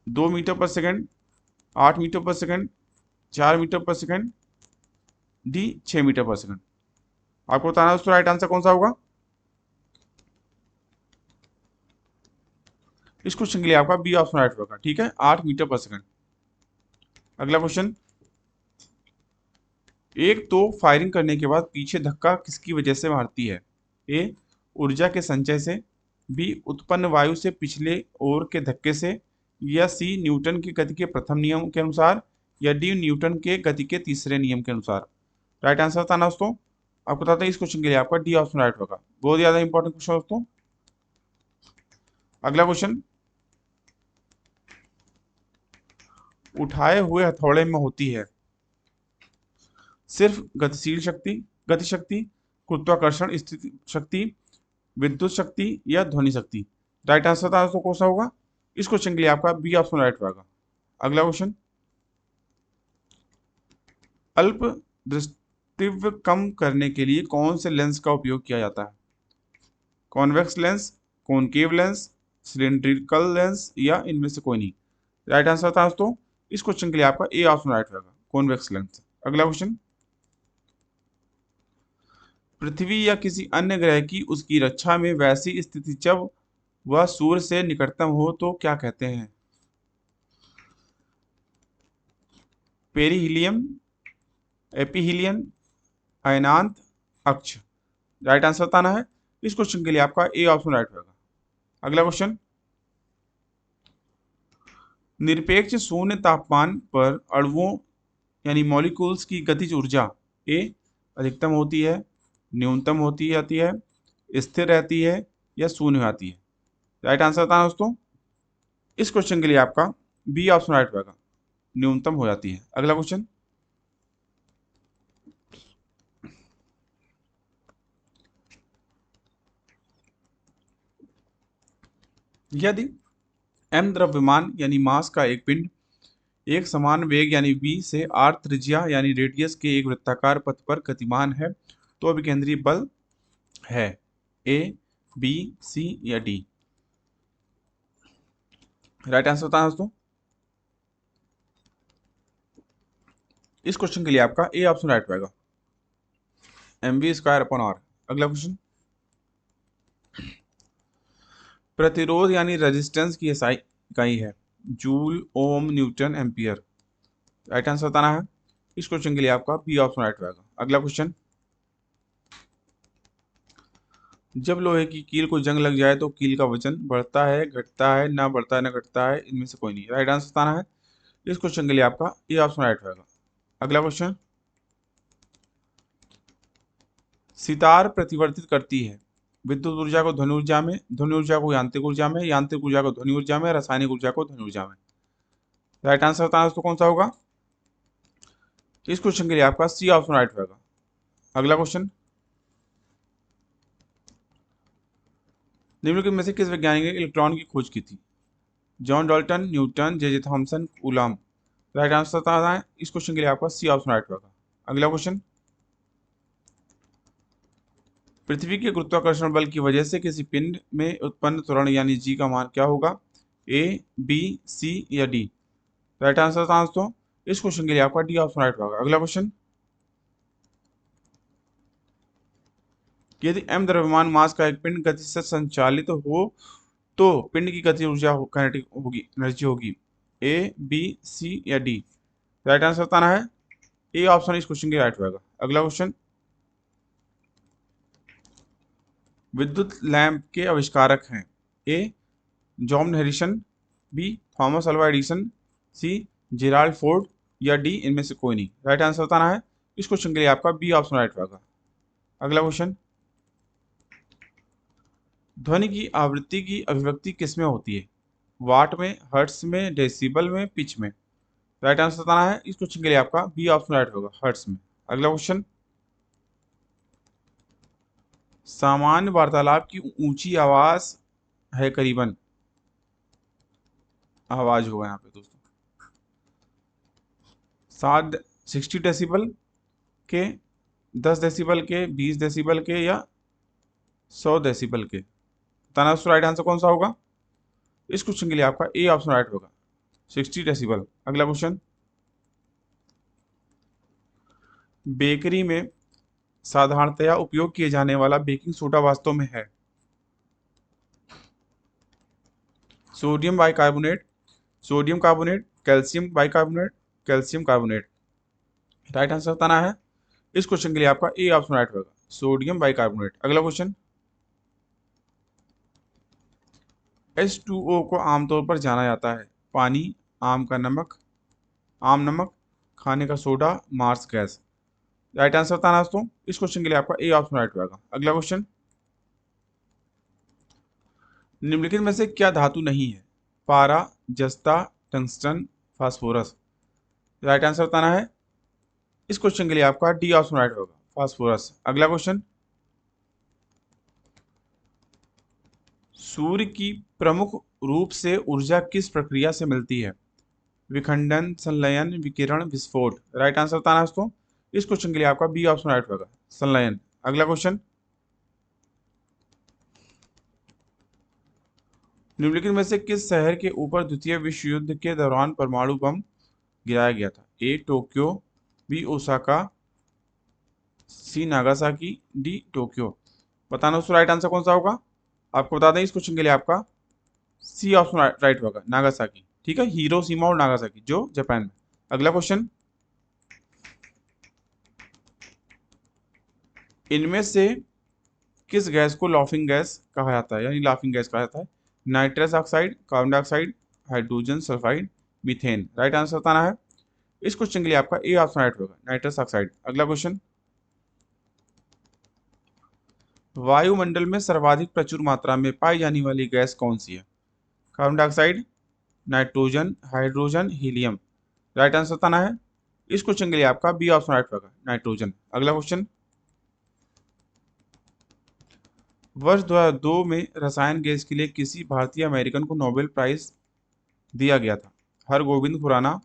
2 मीटर पर सेकंड, 8 मीटर पर सेकंड, 4 मीटर पर सेकंड, डी 6 मीटर पर सेकंड। आपको बताना है उसका राइट आंसर कौन सा होगा। इस क्वेश्चन के लिए आपका बी ऑप्शन राइट होगा। ठीक है, 8 मीटर पर सेकंड। अगला क्वेश्चन, एक तो फायरिंग करने के बाद पीछे धक्का किसकी वजह से मारती है। ए ऊर्जा के संचय से, बी उत्पन्न वायु से पिछले ओर के धक्के से, या सी न्यूटन की गति के प्रथम नियम के अनुसार, या डी न्यूटन के गति के तीसरे नियम के अनुसार। राइट आंसर बताना दोस्तों। आपको बताते हैं इस क्वेश्चन के लिए आपका डी ऑप्शन राइट होगा। बहुत ज्यादा इंपॉर्टेंट क्वेश्चन दोस्तों। अगला क्वेश्चन, उठाए हुए हथौड़े में होती है सिर्फ गतिशील शक्ति, गति शक्ति, गुरुत्वाकर्षण स्थिति शक्ति, विद्युत शक्ति, या ध्वनि शक्ति। राइट आंसर था तो कौन सा होगा। इस क्वेश्चन के लिए आपका बी ऑप्शन राइट होगा। अगला क्वेश्चन, अल्प दृष्टिव कम करने के लिए कौन से लेंस का उपयोग किया जाता है। Convex lens, concave lens, cylindrical lens, या इनमें से कोई नहीं। राइट आंसर था दोस्तों इस क्वेश्चन के लिए आपका ए ऑप्शन राइट होगा, कॉन्वेक्स लेंस। अगला क्वेश्चन, पृथ्वी या किसी अन्य ग्रह की उसकी रक्षा में वैसी स्थिति जब वह सूर्य से निकटतम हो तो क्या कहते हैं। पेरिहीलियम, एपीहीलियन, अयनांत, अक्ष। राइट आंसर बताना है। इस क्वेश्चन के लिए आपका ए ऑप्शन राइट होगा। अगला क्वेश्चन, निरपेक्ष शून्य तापमान पर अणुओं यानी मॉलिक्यूल्स की गतिज ऊर्जा ए अधिकतम होती है, न्यूनतम होती जाती है, स्थिर रहती है, या शून्य आती है। राइट आंसर बताना दोस्तों। इस क्वेश्चन के लिए आपका बी ऑप्शन राइट होगा, न्यूनतम हो जाती है। अगला क्वेश्चन, यदि m द्रव्यमान यानी मास का एक पिंड एक समान वेग यानी v से r त्रिज्या यानी रेडियस के एक वृत्ताकार पथ पर गतिमान है तो अभिकेंद्री बल है ए, बी, सी, या डी। राइट आंसर बताना दोस्तों। इस क्वेश्चन के लिए आपका ए ऑप्शन राइट होगा, mv²/r। अगला क्वेश्चन, प्रतिरोध यानी रेजिस्टेंस की इकाई है जूल, ओम, न्यूटन, एम्पियर। राइट आंसर बताना है। इस क्वेश्चन के लिए आपका बी ऑप्शन राइट होगा। अगला क्वेश्चन, जब लोहे की कील को जंग लग जाए तो कील का वजन बढ़ता है, घटता है, ना बढ़ता है, ना घटता है, इनमें से कोई नहीं। राइट आंसर बताना है। इस क्वेश्चन के लिए आपका ए ऑप्शन राइट होगा। अगला क्वेश्चन, सितार प्रतिवर्तित करती है विद्युत ऊर्जा को ध्वनि ऊर्जा में, ध्वनि ऊर्जा को यांत्रिक ऊर्जा में, यांत्रिक ऊर्जा को ध्वनि ऊर्जा में, रासायनिक ऊर्जा को ध्वनि ऊर्जा में। राइट आंसर बताना दोस्तों कौन सा होगा। इस क्वेश्चन के लिए आपका सी ऑप्शन राइट होगा। अगला क्वेश्चन, निम्नलिखित में से किस वैज्ञानिक ने इलेक्ट्रॉन की खोज की थी। John Dalton, Newton, J Thomson, Coulomb. Right answer बताना है। इस क्वेश्चन के लिए आपका सी ऑप्शन राइट होगा। अगला क्वेश्चन, पृथ्वी के गुरुत्वाकर्षण बल की वजह से किसी पिंड में उत्पन्न त्वरण यानी जी का मान क्या होगा। ए, बी, सी, या डी। राइट आंसर बताना दोस्तों। इस क्वेश्चन के लिए आपका डी ऑप्शन राइट होगा। अगला क्वेश्चन, यदि m द्रव्यमान मास का एक पिंड गति से संचालित हो तो पिंड की गति ऊर्जा काइनेटिक होगी, एनर्जी होगी ए, बी, सी, या डी। राइट आंसर बताना है। ए ऑप्शन इस क्वेश्चन के राइट होगा। अगला क्वेश्चन, विद्युत लैंप के आविष्कारक हैं A, John Harrison, B, Thomas Alva Edison, C, Gerald Ford, या डी इनमें से कोई नहीं। राइट आंसर बताना है। इस क्वेश्चन के लिए आपका बी ऑप्शन राइट होगा। अगला क्वेश्चन, ध्वनि की आवृत्ति की अभिव्यक्ति किसमें होती है। वाट में, हर्ट्स में, डेसिबल में, पिच में। राइट आंसर बताना है। इस क्वेश्चन के लिए आपका बी ऑप्शन राइट होगा, हर्ट्स में। अगला क्वेश्चन, सामान्य वार्तालाप की ऊंची आवाज है करीबन, आवाज होगा यहाँ पे दोस्तों 60 डेसिबल के 10 डेसिबल के, 20 डेसिबल के या 100 डेसिबल के? बताना दोस्तों राइट आंसर कौन सा होगा। इस क्वेश्चन के लिए आपका ए ऑप्शन राइट होगा, 60 डेसिबल। अगला क्वेश्चन, बेकरी में साधारणतया उपयोग किए जाने वाला बेकिंग सोडा वास्तव में है sodium bicarbonate, sodium carbonate, calcium bicarbonate, calcium carbonate? Right answer बताना है। इस क्वेश्चन के लिए आपका ए ऑप्शन राइट होगा, सोडियम बाइकार्बोनेट। अगला क्वेश्चन, H2O को आमतौर पर जाना जाता है पानी, आम का नमक, आम नमक, खाने का soda, marsh gas? Right answer बताना दोस्तों। इस क्वेश्चन के लिए आपका ए ऑप्शन राइट होगा। अगला क्वेश्चन, निम्नलिखित में से क्या धातु नहीं है? पारा, जस्ता, टंगस्टन, फास्फोरस? राइट आंसर बताना है। इस क्वेश्चन के लिए आपका डी ऑप्शन राइट होगा, फास्फोरस। अगला क्वेश्चन, सूर्य की प्रमुख रूप से ऊर्जा किस प्रक्रिया से मिलती है? विखंडन, संलयन, विकिरण, विस्फोट? राइट आंसर बताना है दोस्तों। इस क्वेश्चन के लिए आपका बी ऑप्शन राइट होगा, संलयन। अगला क्वेश्चन, निम्नलिखित में से किस शहर के ऊपर द्वितीय विश्व युद्ध के दौरान परमाणु बम गिराया गया था? ए टोक्यो, बी ओसाका, सी नागासाकी, डी टोक्यो? बताना दोस्तों राइट आंसर कौन सा होगा। आपको बता दें इस क्वेश्चन के लिए आपका सी ऑप्शन राइट होगा, नागासाकी। ठीक है, हिरोशिमा और नागासाकी जो जापान में। अगला क्वेश्चन, इनमें से किस गैस को लाफिंग गैस कहा जाता है, यानी लाफिंग गैस कहा जाता है? Nitrous oxide, carbon dioxide, hydrogen sulphide, methane? Right answer बताना है। इस क्वेश्चन के लिए आपका ए ऑप्शन राइट होगा, नाइट्रस ऑक्साइड। अगला क्वेश्चन, वायुमंडल में सर्वाधिक प्रचुर मात्रा में पाई जाने वाली गैस कौन सी है? Carbon dioxide, nitrogen, hydrogen, helium? Right answer बताना है। इस क्वेश्चन के लिए आपका बी ऑप्शन राइट होगा, नाइट्रोजन। अगला क्वेश्चन, वर्ष 2002 में रसायन गैस के लिए किसी भारतीय अमेरिकन को नोबेल प्राइज दिया गया था? हरगोविंद खुराना,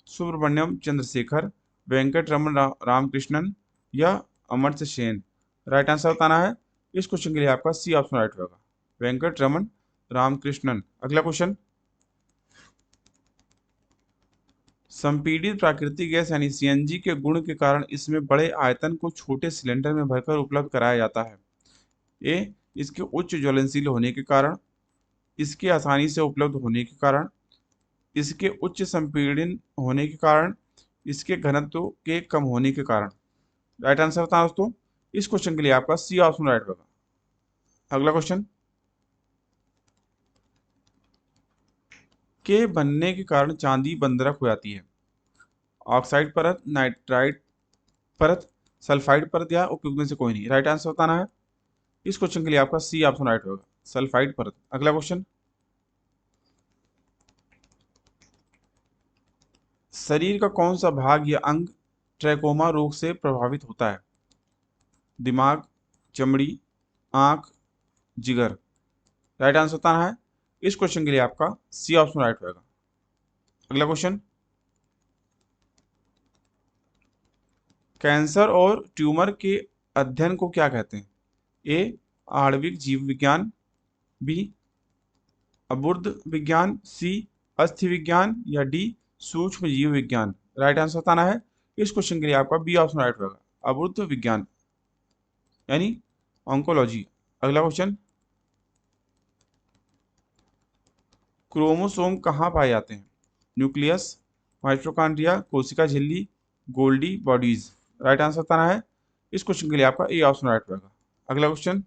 सुब्रमण्यम चंद्रशेखर, वेंकट रमन रामकृष्णन या अमर्त्य सेन? राइट आंसर बताना है। इस क्वेश्चन के लिए आपका सी ऑप्शन राइट होगा, वेंकट रमन रामकृष्णन। अगला क्वेश्चन, संपीड़ित प्राकृतिक गैस यानी सीएनजी के गुण के कारण इसमें बड़े आयतन को छोटे सिलेंडर में भरकर उपलब्ध कराया जाता है? ए इसके उच्च ज्वलनशील होने के कारण, इसके आसानी से उपलब्ध होने के कारण, इसके उच्च संपीड़न होने के कारण, इसके घनत्व के कम होने के कारण? राइट आंसर बताना दोस्तों। इस क्वेश्चन के लिए आपका सी ऑप्शन राइट होगा। अगला क्वेश्चन, के बनने के कारण चांदी बंदरक हो जाती है? ऑक्साइड परत, नाइट्राइट परत, सल्फाइड परत या उपयुक्त में से कोई नहीं? राइट आंसर बताना है। इस क्वेश्चन के लिए आपका सी ऑप्शन राइट होगा, सल्फाइड परत। अगला क्वेश्चन, शरीर का कौन सा भाग या अंग ट्रैकोमा रोग से प्रभावित होता है? दिमाग, चमड़ी, आंख, जिगर? राइट आंसर बताना है। इस क्वेश्चन के लिए आपका सी ऑप्शन राइट होगा। अगला क्वेश्चन, कैंसर और ट्यूमर के अध्ययन को क्या कहते हैं? ए आणविक जीव विज्ञान, बी अबुर्द विज्ञान, सी अस्थि विज्ञान या डी सूक्ष्म जीव विज्ञान? राइट आंसर बताना है। इस क्वेश्चन के लिए आपका बी ऑप्शन राइट होगा, अबुर्द विज्ञान यानी ऑन्कोलॉजी। अगला क्वेश्चन, क्रोमोसोम कहाँ पाए जाते हैं? न्यूक्लियस, माइटोकॉन्ड्रिया, कोशिका झिल्ली, गोल्डी बॉडीज? राइट आंसर बताना है। इस क्वेश्चन के लिए आपका ए ऑप्शन राइट होगा। अगला क्वेश्चन,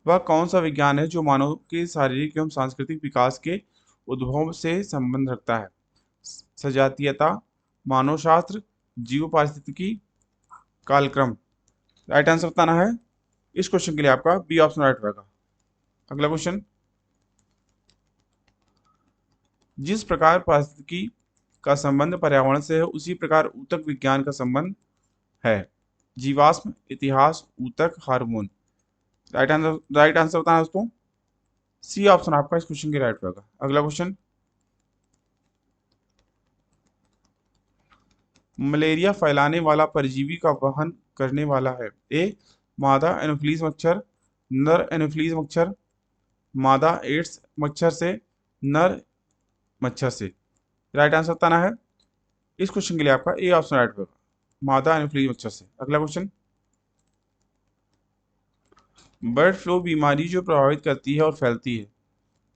वह कौन सा विज्ञान है जो मानव के शारीरिक एवं सांस्कृतिक विकास के उद्भव से संबंध रखता है? सजातीयता, मानवशास्त्र, जीव पारिस्थितिकी, कालक्रम? राइट आंसर बताना है। इस क्वेश्चन के लिए आपका बी ऑप्शन राइट होगा। अगला क्वेश्चन, जिस प्रकार पारिस्थितिकी का संबंध पर्यावरण से है उसी प्रकार ऊतक विज्ञान का संबंध है? जीवाश्म, इतिहास, ऊतक, हार्मोन? राइट आंसर बताना दोस्तों। सी ऑप्शन आपका इस क्वेश्चन के राइट होगा। अगला क्वेश्चन, मलेरिया फैलाने वाला परजीवी का वहन करने वाला है? ए मादा एनोफिलीज मच्छर, नर एनोफिलीज मच्छर, मादा एड्स मच्छर से, नर मच्छर से। राइट आंसर बताना है। इस क्वेश्चन के लिए आपका ए ऑप्शन राइट होगा, मादा एनोफिलीज मच्छर से। अगला क्वेश्चन, बर्ड फ्लू बीमारी जो प्रभावित करती है और फैलती है?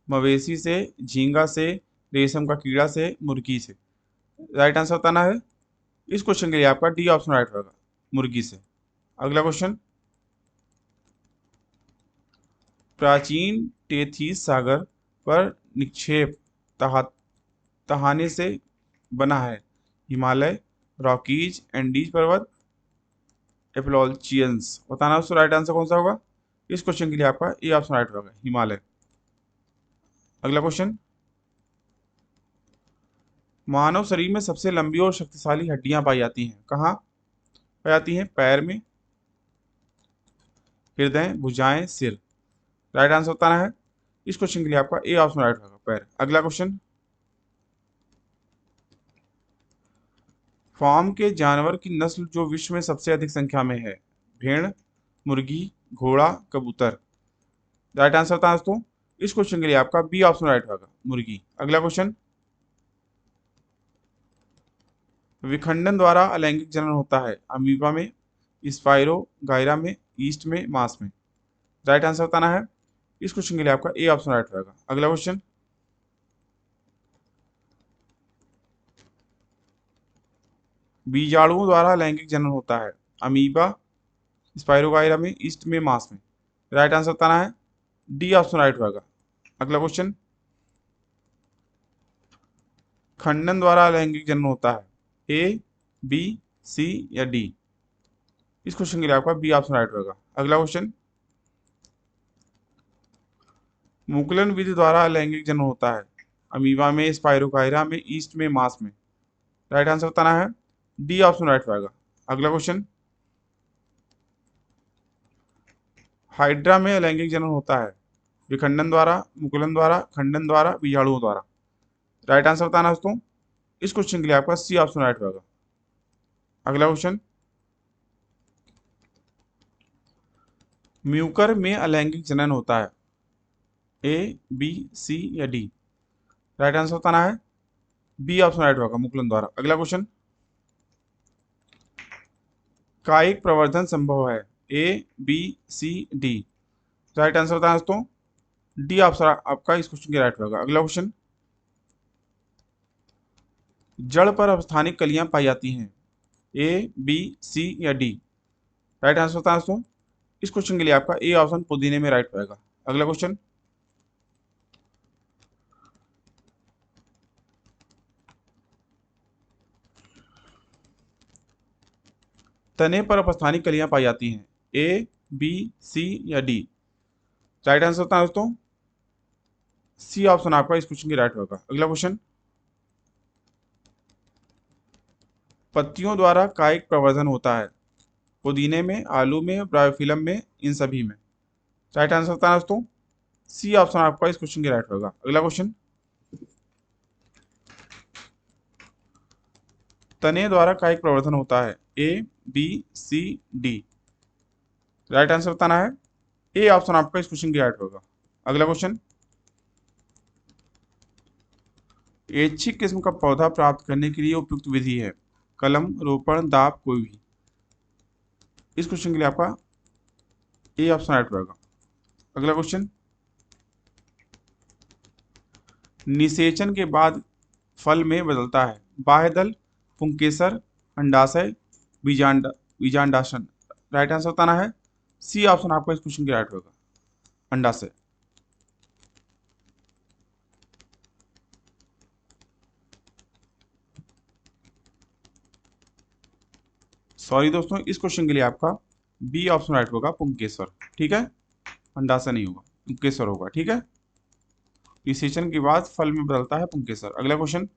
मवेशी से, झींगा से, रेशम का कीड़ा से, मुर्गी से। राइट आंसर बताना है। इस क्वेश्चन के लिए आपका डी ऑप्शन राइट होगा, मुर्गी से। अगला क्वेश्चन, प्राचीन टेथीस सागर पर निक्षेप तहा तहाने से बना है? हिमालय, रॉकीज, एंडीज पर्वत, एपलॉचियंस। बताना उसका राइट आंसर कौन सा होगा। इस क्वेश्चन के लिए आपका ए ऑप्शन राइट होगा, हिमालय। अगला क्वेश्चन, मानव शरीर में सबसे लंबी और शक्तिशाली हड्डियां पाई जाती हैं कहाँ? पाई जाती हैं पैर में, हृदय, भुजाएं, सिर। राइट आंसर बताना है। इस क्वेश्चन के लिए आपका ए ऑप्शन राइट होगा, पैर। अगला क्वेश्चन, फार्म के जानवर की नस्ल जो विश्व में सबसे अधिक संख्या में है? भेड़, मुर्गी, घोड़ा, कबूतर। राइट आंसर बताना दोस्तों। इस क्वेश्चन के लिए आपका बी ऑप्शन राइट होगा, मुर्गी। अगला क्वेश्चन, विखंडन द्वारा अलैंगिक जनन होता है? अमीबा में, स्पाइरो गायरा में, ईस्ट में, मांस में। राइट आंसर बताना है। इस क्वेश्चन के लिए आपका ए ऑप्शन राइट होगा। अगला क्वेश्चन, बीजाणुओं द्वारा लैंगिक जनन होता है? अमीबा, स्पाइरोगाइरा में, ईस्ट में, मांस में। राइट आंसर बताना है। डी ऑप्शन राइट होगा। अगला क्वेश्चन, खंडन द्वारा लैंगिक जनन होता है? ए, बी, सी या डी। इस क्वेश्चन के लिए आपका बी ऑप्शन राइट होगा। अगला क्वेश्चन, मुकुलन विधि द्वारा लैंगिक जनन होता है? अमीबा में, स्पाइरोगाइरा में, ईस्ट में, मांस में। राइट आंसर बताना है। डी ऑप्शन राइट होगा। अगला क्वेश्चन, हाइड्रा में लैंगिक जनन होता है? विखंडन द्वारा, मुकुलन द्वारा, खंडन द्वारा, बीजाणुओं द्वारा। राइट आंसर बताना दोस्तों। इस क्वेश्चन के लिए आपका सी ऑप्शन राइट होगा। अगला क्वेश्चन, म्यूकर में अलैंगिक जनन होता है? ए, बी, सी या डी। राइट आंसर बताना है। बी ऑप्शन राइट होगा, मुकुलन द्वारा। अगला क्वेश्चन, कायिक प्रवर्धन संभव है? ए, बी, सी, डी। राइट आंसर बताना दोस्तों। डी ऑप्शन आपका इस क्वेश्चन के राइट होगा। अगला क्वेश्चन, जड़ पर अवस्थानिक कलियां पाई जाती हैं? ए, बी, सी या डी। राइट आंसर बताना दोस्तों। इस क्वेश्चन के लिए आपका ए ऑप्शन पुदीने में राइट होगा। अगला क्वेश्चन, तने पर अपस्थानिक कलियां पाई जाती हैं? ए, बी, सी या डी। राइट आंसर बताना दोस्तों। सी ऑप्शन आपका इस क्वेश्चन की राइट होगा। अगला क्वेश्चन, पत्तियों द्वारा कायिक प्रवर्धन होता है? पुदीने में, आलू में, ब्रायोफिलम में, इन सभी में। राइट आंसर बताना दोस्तों। सी ऑप्शन आपका इस क्वेश्चन की राइट होगा। अगला क्वेश्चन, तने द्वारा कायिक प्रवर्धन होता है? ए, बी, सी, डी। राइट आंसर बताना है। ए ऑप्शन आपका इस क्वेश्चन की राइट होगा। अगला क्वेश्चन, ऐच्छिक किस्म का पौधा प्राप्त करने के लिए उपयुक्त विधि है? कलम, रोपण, दाब, कोई भी। इस क्वेश्चन के लिए आपका ए ऑप्शन राइट होगा। अगला क्वेश्चन, निषेचन के बाद फल में बदलता है? बाह्यदल, पुंकेसर, अंडाशय, बीजांडाशन। राइट आंसर बताना है। सी ऑप्शन आपका इस क्वेश्चन की राइट होगा, अंडाशय। सॉरी दोस्तों, इस क्वेश्चन के लिए आपका बी ऑप्शन राइट होगा, पुंकेसर। ठीक है, अंडाशय नहीं होगा, पुंकेसर होगा। ठीक है, निषेचन के बाद फल में बदलता है, पुंकेसर। अगला क्वेश्चन,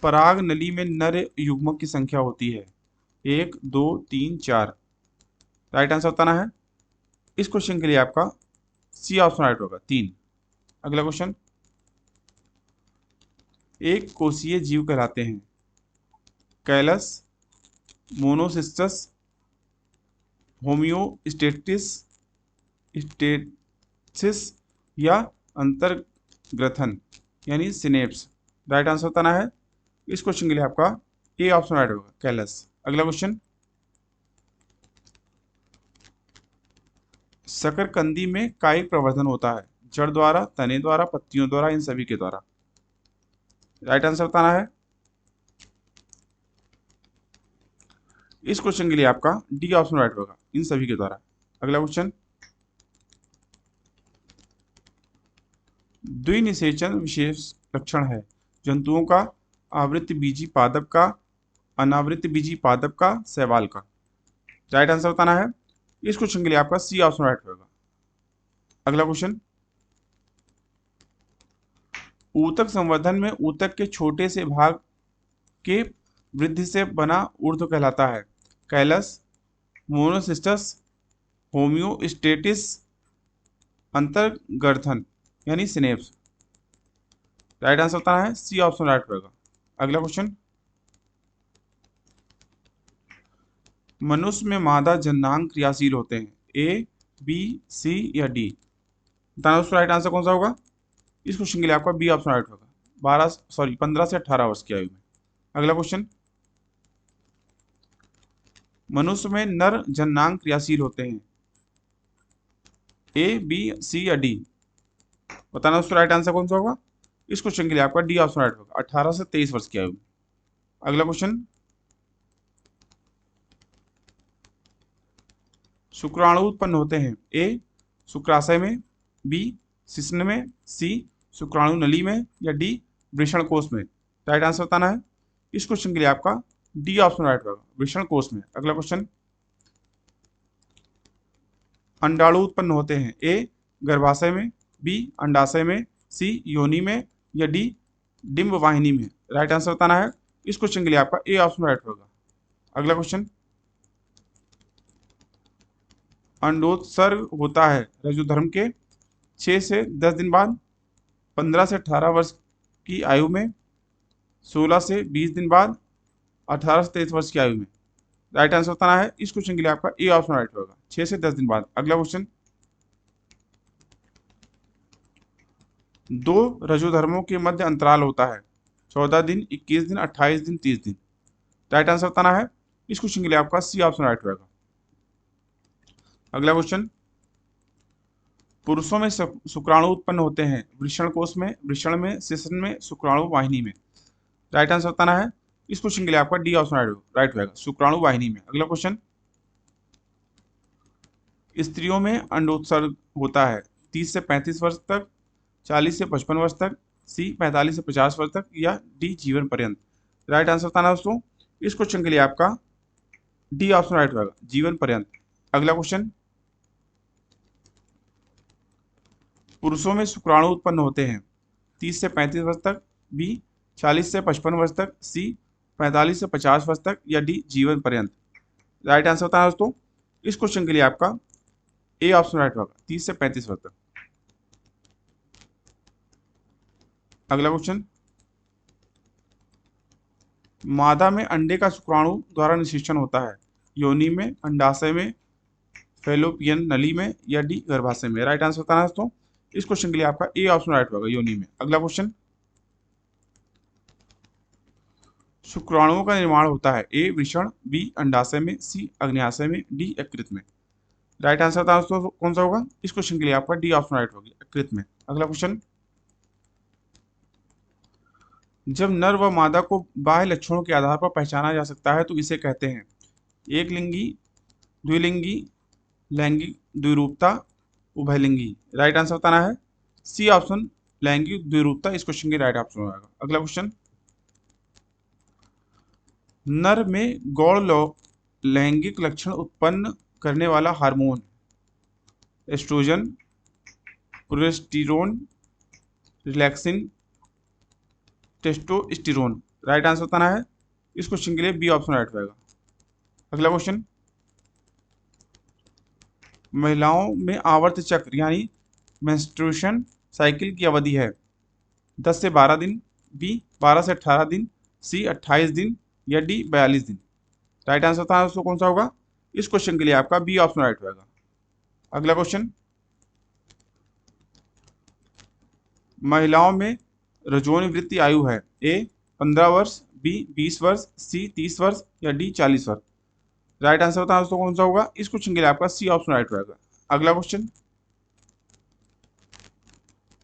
पराग नली में नर युग्मक की संख्या होती है? 1, 2, 3, 4। राइट आंसर बताना है। इस क्वेश्चन के लिए आपका सी ऑप्शन राइट होगा, 3। अगला क्वेश्चन, एक कोषीय जीव कहलाते हैं? कैलस, मोनोसिस्टस, होम्योस्टेटिस, स्टेसिस या अंतर्ग्रथन यानी सिनेप्स। राइट आंसर बताना है। इस क्वेश्चन के लिए आपका ए ऑप्शन राइट होगा, कैलस। अगला क्वेश्चन, शकरकंदी में कायिक प्रवर्धन होता है? जड़ द्वारा, तने द्वारा, पत्तियों द्वारा, इन सभी के द्वारा? राइट आंसर बताना है। इस क्वेश्चन के लिए आपका डी ऑप्शन राइट होगा, इन सभी के द्वारा। अगला क्वेश्चन, द्विनिषेचन विशेष लक्षण है जंतुओं का? आवृत्ति बीजी पादप का, अनावृत्ति बीजी पादप का, शैवाल का? राइट आंसर बताना है। इस क्वेश्चन के लिए आपका सी ऑप्शन राइट होगा। अगला क्वेश्चन, ऊतक संवर्धन में ऊतक के छोटे से भाग के वृद्धि से बना ऊर्ध्व कहलाता है? कैलस, मोनोसिस्टस, होम्योस्टेटिस, अंतर्गर्थन यानी सिनेप्स? राइट आंसर बताना है। सी ऑप्शन राइट होगा। अगला क्वेश्चन, मनुष्य में मादा जननांग क्रियाशील होते हैं? ए, बी, सी या डी? बताना उसका राइट आंसर कौन सा होगा। इस क्वेश्चन के लिए आपका बी ऑप्शन राइट होगा, 15 से 18 वर्ष की आयु में। अगला क्वेश्चन, मनुष्य में नर जननांग क्रियाशील होते हैं? ए, बी, सी या डी? बताना उसका राइट आंसर कौन सा होगा। इस क्वेश्चन के लिए आपका डी ऑप्शन राइट होगा, 18 से 23 वर्ष की आयु में। अगला क्वेश्चन, शुक्राणु उत्पन्न होते हैं? ए, शुक्राशय में, बी, शिश्न में, सी, शुक्राणु नली में या डी, वृषण कोश में? राइट आंसर बताना है। इस क्वेश्चन के लिए आपका डी ऑप्शन राइट होगा, वृषण कोश में। अगला क्वेश्चन, अंडाणु उत्पन्न होते हैं? ए, गर्भाशय में, बी, अंडाशय में, सी, योनि में या डी, डिंब वाहिनी में? राइट आंसर बताना है। इस क्वेश्चन के लिए आपका ए ऑप्शन राइट होगा। अगला क्वेश्चन, अंडोत्सर्ग होता है रजुधर्म के 6 से 10 दिन बाद, 15 से 18 वर्ष की आयु में, 16 से 20 दिन बाद, 18 से 23 वर्ष की आयु में? राइट आंसर बताना है। इस क्वेश्चन के लिए आपका ए ऑप्शन राइट होगा, 6 से 10 दिन बाद। अगला क्वेश्चन, दो रजोधर्मों के मध्य अंतराल होता है? 14 दिन, 21 दिन, 28 दिन, 30 दिन? राइट आंसर बताना है। इस क्वेश्चन के लिए आपका सी ऑप्शन राइट होगा। अगला क्वेश्चन, पुरुषों में शुक्राणु उत्पन्न होते हैं? वृषण कोश में, वृषण में, शिश्न में, शुक्राणु वाहिनी में? राइट आंसर बताना है। इस क्वेश्चन के लिए आपका डी ऑप्शन राइट होगा, शुक्राणु वाहिनी में। अगला क्वेश्चन, स्त्रियों में अंडोत्सर्ग होता है 30 से 35 वर्ष तक, 40 से 55 वर्ष तक, सी 45 से 50 वर्ष तक या डी जीवन पर्यंत? राइट आंसर बताना दोस्तों। इस क्वेश्चन के लिए आपका डी ऑप्शन राइट होगा, जीवन पर्यंत। अगला क्वेश्चन, पुरुषों में शुक्राणु उत्पन्न होते हैं 30 से 35 वर्ष तक, बी 40 से 55 वर्ष तक, सी 45 से 50 वर्ष तक या डी जीवन पर्यंत? राइट आंसर बताना दोस्तों। इस क्वेश्चन के लिए आपका ए ऑप्शन राइट होगा, 30 से 35 वर्ष तक। अगला क्वेश्चन, मादा में अंडे का शुक्राणु द्वारा निषेचन होता है? योनि में, अंडाशय में, फैलोपियन नली में या डी गर्भाशय में? राइट आंसर बताना दोस्तों। इस क्वेश्चन के लिए आपका ए ऑप्शन राइट होगा, योनि में। अगला क्वेश्चन, शुक्राणुओं का निर्माण होता है? ए वृषण, बी अंडाशय में, सी अग्न्याशय में, डी यकृत में? राइट आंसर बताना दोस्तों कौन सा होगा। इस क्वेश्चन के लिए आपका डी ऑप्शन राइट होगी, यकृत में। अगला क्वेश्चन, जब नर व मादा को बाह्य लक्षणों के आधार पर पहचाना जा सकता है तो इसे कहते हैं? एक लिंगी, द्विलिंगी, लैंगिक द्विरूपता, उभयलिंगी? राइट आंसर बताना है। सी ऑप्शन, लैंगिक द्विरूपता, इस क्वेश्चन की राइट ऑप्शन होगा। अगला क्वेश्चन, नर में गौण लैंगिक लक्षण उत्पन्न करने वाला hormone? Estrogen, progesterone, relaxin, testosterone? Right answer बताना है। इस क्वेश्चन के लिए बी ऑप्शन राइट होगा। अगला क्वेश्चन, महिलाओं में आवर्त चक्र यानी मेंस्ट्रुएशन साइकिल की अवधि है 10 से 12 दिन, बी 12 से 18 दिन, सी 28 दिन या डी 42 दिन। राइट आंसर बताना दोस्तों कौन सा होगा। इस क्वेश्चन के लिए आपका बी ऑप्शन राइट होगा। अगला क्वेश्चन, महिलाओं में रजोनी वृत्ति आयु है ए 15 वर्ष, बी 20 वर्ष, सी 30 वर्ष या डी 40 वर्ष। राइट आंसर बताना दोस्तों कौन सा होगा। इस क्वेश्चन के लिए आपका सी ऑप्शन राइट होगा। अगला क्वेश्चन,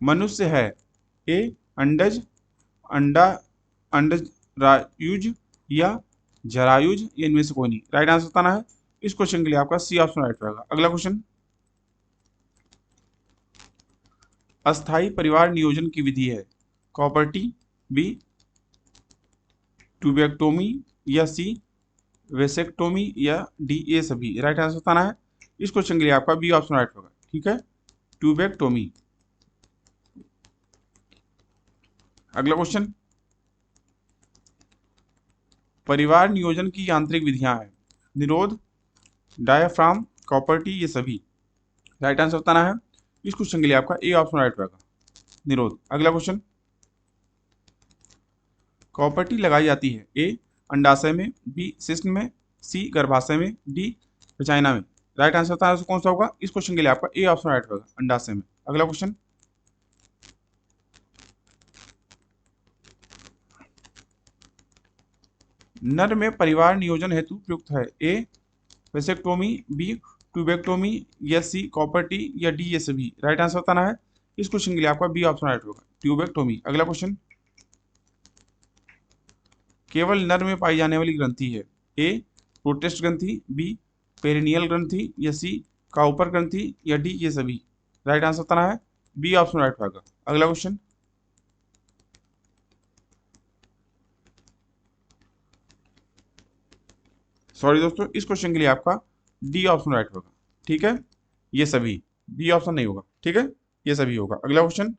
मनुष्य है ए अंडज, अंडा, अंडरायुज या जरायुज, ये इनमें से कोई नहीं। राइट आंसर बताना है। इस क्वेश्चन के लिए आपका सी ऑप्शन राइट होगा। अगला क्वेश्चन, अस्थायी परिवार नियोजन की विधि है कॉपर्टी, बी ट्यूबेक्टोमी या सी वेसेक्टोमी या डी ए सभी। राइट आंसर बताना है। इस क्वेश्चन के लिए आपका बी ऑप्शन राइट होगा। ठीक है, ट्यूबेक्टोमी। अगला क्वेश्चन, परिवार नियोजन की यांत्रिक विधियां हैं निरोध, डायाफ्राम, कॉपर्टी, ये सभी। राइट आंसर बताना है। इस क्वेश्चन के लिए आपका ए ऑप्शन राइट होगा, निरोध। अगला क्वेश्चन, कॉपर्टी लगाई जाती है ए अंडाशय में, बी शिश्न में, सी गर्भाशय में, डी वजाइना में। राइट आंसर बताना है कौन सा होगा। इस क्वेश्चन के लिए आपका ए ऑप्शन राइट होगा, अंडाशय में। अगला क्वेश्चन, नर में परिवार नियोजन हेतु प्रयुक्त है ए वेसेक्टोमी, बी ट्यूबेक्टोमी या सी कॉपर्टी या डी ये सभी। राइट आंसर बताना है। इस क्वेश्चन के लिए आपका बी ऑप्शन राइट होगा, ट्यूबेक्टोमी। अगला क्वेश्चन, केवल नर में पाई जाने वाली ग्रंथि है ए प्रोटेस्ट ग्रंथि, बी पेरिनियल ग्रंथि या सी काउपर ग्रंथि या डी ये सभी। राइट आंसर बताना है। बी ऑप्शन राइट होगा। अगला क्वेश्चन, सॉरी दोस्तों, इस क्वेश्चन के लिए आपका डी ऑप्शन राइट होगा। ठीक है, ये सभी, बी ऑप्शन नहीं होगा। ठीक है, ये सभी होगा। अगला क्वेश्चन,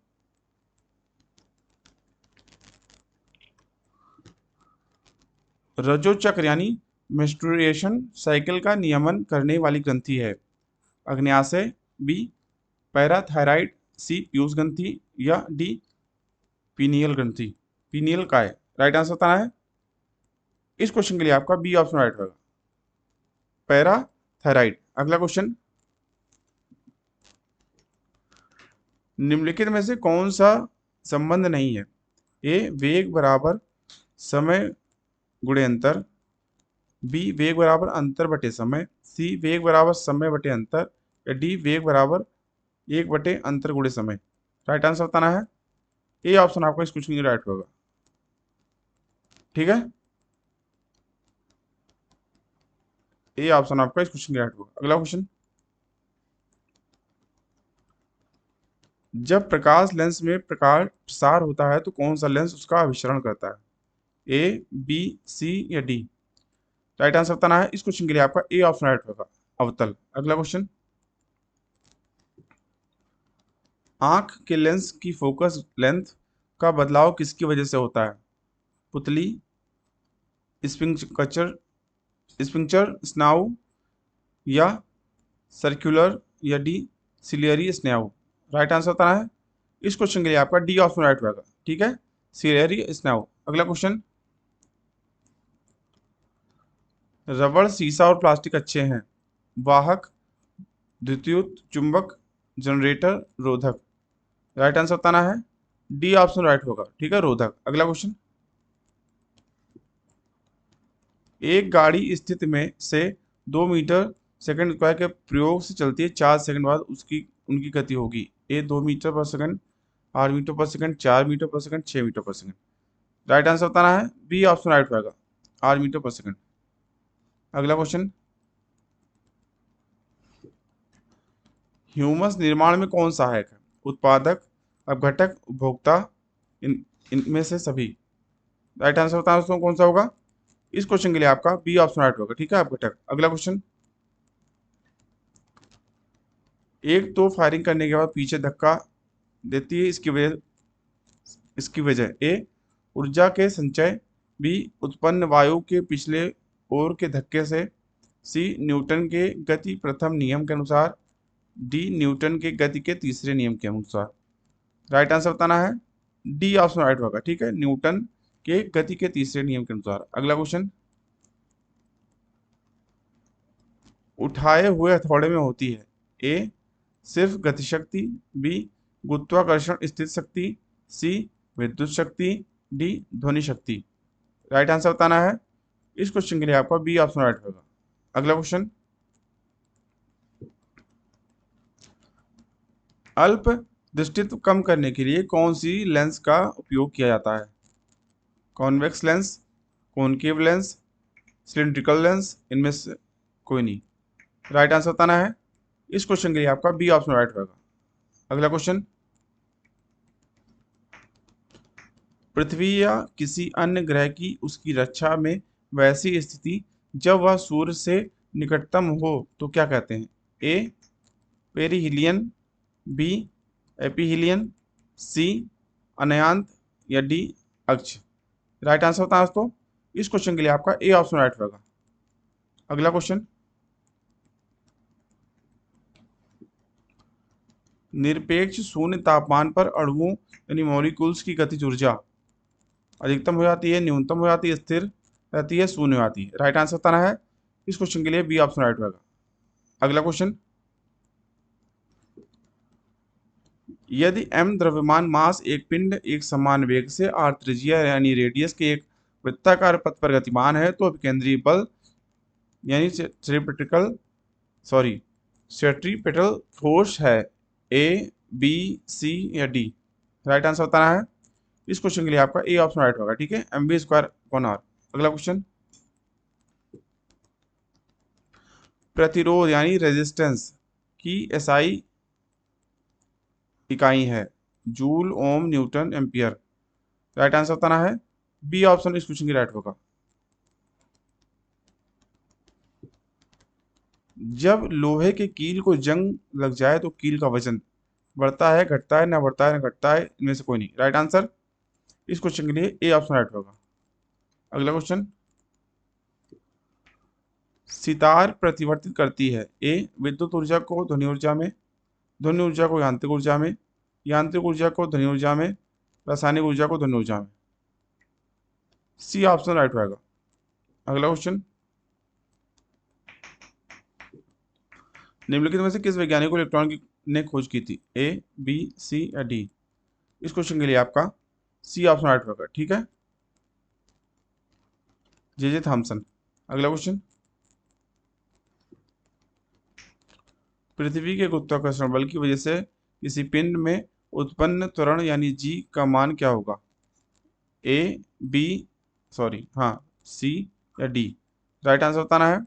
रजोचक्र यानी मेंस्ट्रुएशन साइकिल का नियमन करने वाली ग्रंथि है अग्न्याशय, बी पैराथायराइड, सी पीयूष ग्रंथि या डी पीनियल ग्रंथि। पीनियल का है। राइट आंसर बताना है। इस क्वेश्चन के लिए आपका बी ऑप्शन राइट होगा, पैराथायराइड। अगला क्वेश्चन, निम्नलिखित में से कौन सा संबंध नहीं है ए वेग बराबर समय गुणे अंतर, बी वेग बराबर अंतर बटे समय, सी वेग बराबर समय बटे अंतर या डी वेग बराबर 1 बटे अंतर गुणे समय। राइट आंसर बताना है। ए ऑप्शन आपका इस क्वेश्चन के राइट होगा। ठीक है, ए ऑप्शन आपका इस क्वेश्चन के राइट होगा। अगला क्वेश्चन, जब प्रकाश लेंस में प्रकाश प्रसार होता है तो कौन सा लेंस उसका अभिसरण करता है ए बी सी या डी। राइट आंसर बताना है। इस क्वेश्चन के लिए आपका ए ऑप्शन राइट होगा, अवतल। अगला क्वेश्चन, आंख के लेंस की फोकस लेंथ का बदलाव किसकी वजह से होता है पुतली, स्पिंक्चर स्पिंक्चर स्नायु या सर्कुलर या डी सिलियरी स्नायु। राइट आंसर बताना है। इस क्वेश्चन के लिए आपका डी ऑप्शन राइट होगा। ठीक है, सिलियरी स्नायु। अगला क्वेश्चन, रबड़, शीशा और प्लास्टिक अच्छे हैं वाहक, द्वितीयक, चुंबक, जनरेटर, रोधक। राइट आंसर बताना है। डी ऑप्शन राइट होगा। ठीक है, रोधक। अगला क्वेश्चन, एक गाड़ी स्थिति में से 2 मीटर सेकंड स्क्वायर के प्रयोग से चलती है 4 सेकंड बाद उनकी गति होगी ए 2 मीटर पर सेकंड, 8 मीटर पर सेकंड, 4 मीटर पर सेकंड, 6 मीटर पर सेकंड। राइट आंसर बताना है। बी ऑप्शन राइट होगा, 8 मीटर पर सेकंड। अगला क्वेश्चन, ह्यूमस निर्माण में कौन सहायक है उत्पादक, अपघटक, उपभोक्ता, इनमें से सभी। राइट आंसर बताना दोस्तों कौन सा होगा। इस क्वेश्चन के लिए आपका बी ऑप्शन राइट होगा। ठीक है, अपघटक। अगला क्वेश्चन, एक तो फायरिंग करने के बाद पीछे धक्का देती है इसकी वजह ए ऊर्जा के संचय, बी उत्पन्न वायु के पिछले ओर के धक्के से, सी न्यूटन के गति प्रथम नियम के अनुसार, डी न्यूटन के गति के तीसरे नियम के अनुसार। राइट आंसर बताना है। डी ऑप्शन राइट होगा। ठीक है, न्यूटन के गति के तीसरे नियम के अनुसार। अगला क्वेश्चन, उठाए हुए हथौड़े में होती है ए सिर्फ गतिशक्ति, बी गुरुत्वाकर्षण स्थित शक्ति, सी विद्युत शक्ति, डी ध्वनि शक्ति। राइट आंसर बताना है। इस क्वेश्चन के लिए आपका बी ऑप्शन राइट होगा। अगला क्वेश्चन, अल्प दृष्टित्व कम करने के लिए कौन सी लेंस का उपयोग किया जाता है? Convex lens, concave lens, cylindrical lens, इनमें से कोई नहीं। राइट आंसर बताना है। इस क्वेश्चन के लिए आपका बी ऑप्शन राइट होगा। अगला क्वेश्चन, पृथ्वी या किसी अन्य ग्रह की उसकी रक्षा में वैसी स्थिति जब वह सूर्य से निकटतम हो तो क्या कहते हैं? ए पेरिहिलियन, बी एपिहिलियन, सी अनयांत, या डी अक्ष। राइट आंसर बताना दोस्तों। इस क्वेश्चन के लिए आपका ए ऑप्शन राइट होगा। अगला क्वेश्चन, निरपेक्ष शून्य तापमान पर अणुओं यानी मॉलिक्यूल्स की गतिज ऊर्जा अधिकतम हो जाती है, न्यूनतम हो जाती है, स्थिर रहती है, शून्य हो जाती है। राइट आंसर बताना है। इस क्वेश्चन के लिए बी ऑप्शन राइट होगा। अगला क्वेश्चन, यदि m द्रव्यमान मास एक पिंड एक समान वेग से r त्रिज्या यानी रेडियस के एक वृत्ताकार पथ पर गतिमान है तो अभिकेंद्रीय बल यानी सेंट्रीपेटल फोर्स है ए बी सी या डी। राइट आंसर बताना है। इस क्वेश्चन के लिए आपका ए ऑप्शन राइट होगा। ठीक है, mv स्क्वायर अपॉन आर। अगला क्वेश्चन, प्रतिरोध यानी रेजिस्टेंस की एसआई इकाई है जूल, ओम, न्यूटन, एम्पियर। राइट आंसर बताना है। बी ऑप्शन इस क्वेश्चन की राइट होगा। जब लोहे के कील को जंग लग जाए तो कील का वजन बढ़ता है, घटता है, ना बढ़ता है, ना घटता है, इनमें से कोई नहीं। राइट आंसर इस क्वेश्चन के लिए ए ऑप्शन राइट होगा। अगला क्वेश्चन, सितार प्रतिवर्तित करती है ए विद्युत ऊर्जा को ध्वनि ऊर्जा में, ध्वनि ऊर्जा को यांत्रिक ऊर्जा में, यांत्रिक ऊर्जा को ध्वनि ऊर्जा में, रासायनिक ऊर्जा को ध्वनि ऊर्जा में। सी ऑप्शन राइट होगा। अगला क्वेश्चन, निम्नलिखित में से किस वैज्ञानिक को इलेक्ट्रॉन की ने खोज की थी? ए बी सी या डी। इस क्वेश्चन के लिए आपका सी ऑप्शन राइट होगा। ठीक है, जे थॉमसन। अगला क्वेश्चन, पृथ्वी के गुरुत्वाकर्षण बल की वजह से किसी पिंड में उत्पन्न त्वरण यानी जी का मान क्या होगा? ए बी सी या डी। राइट आंसर बताना है।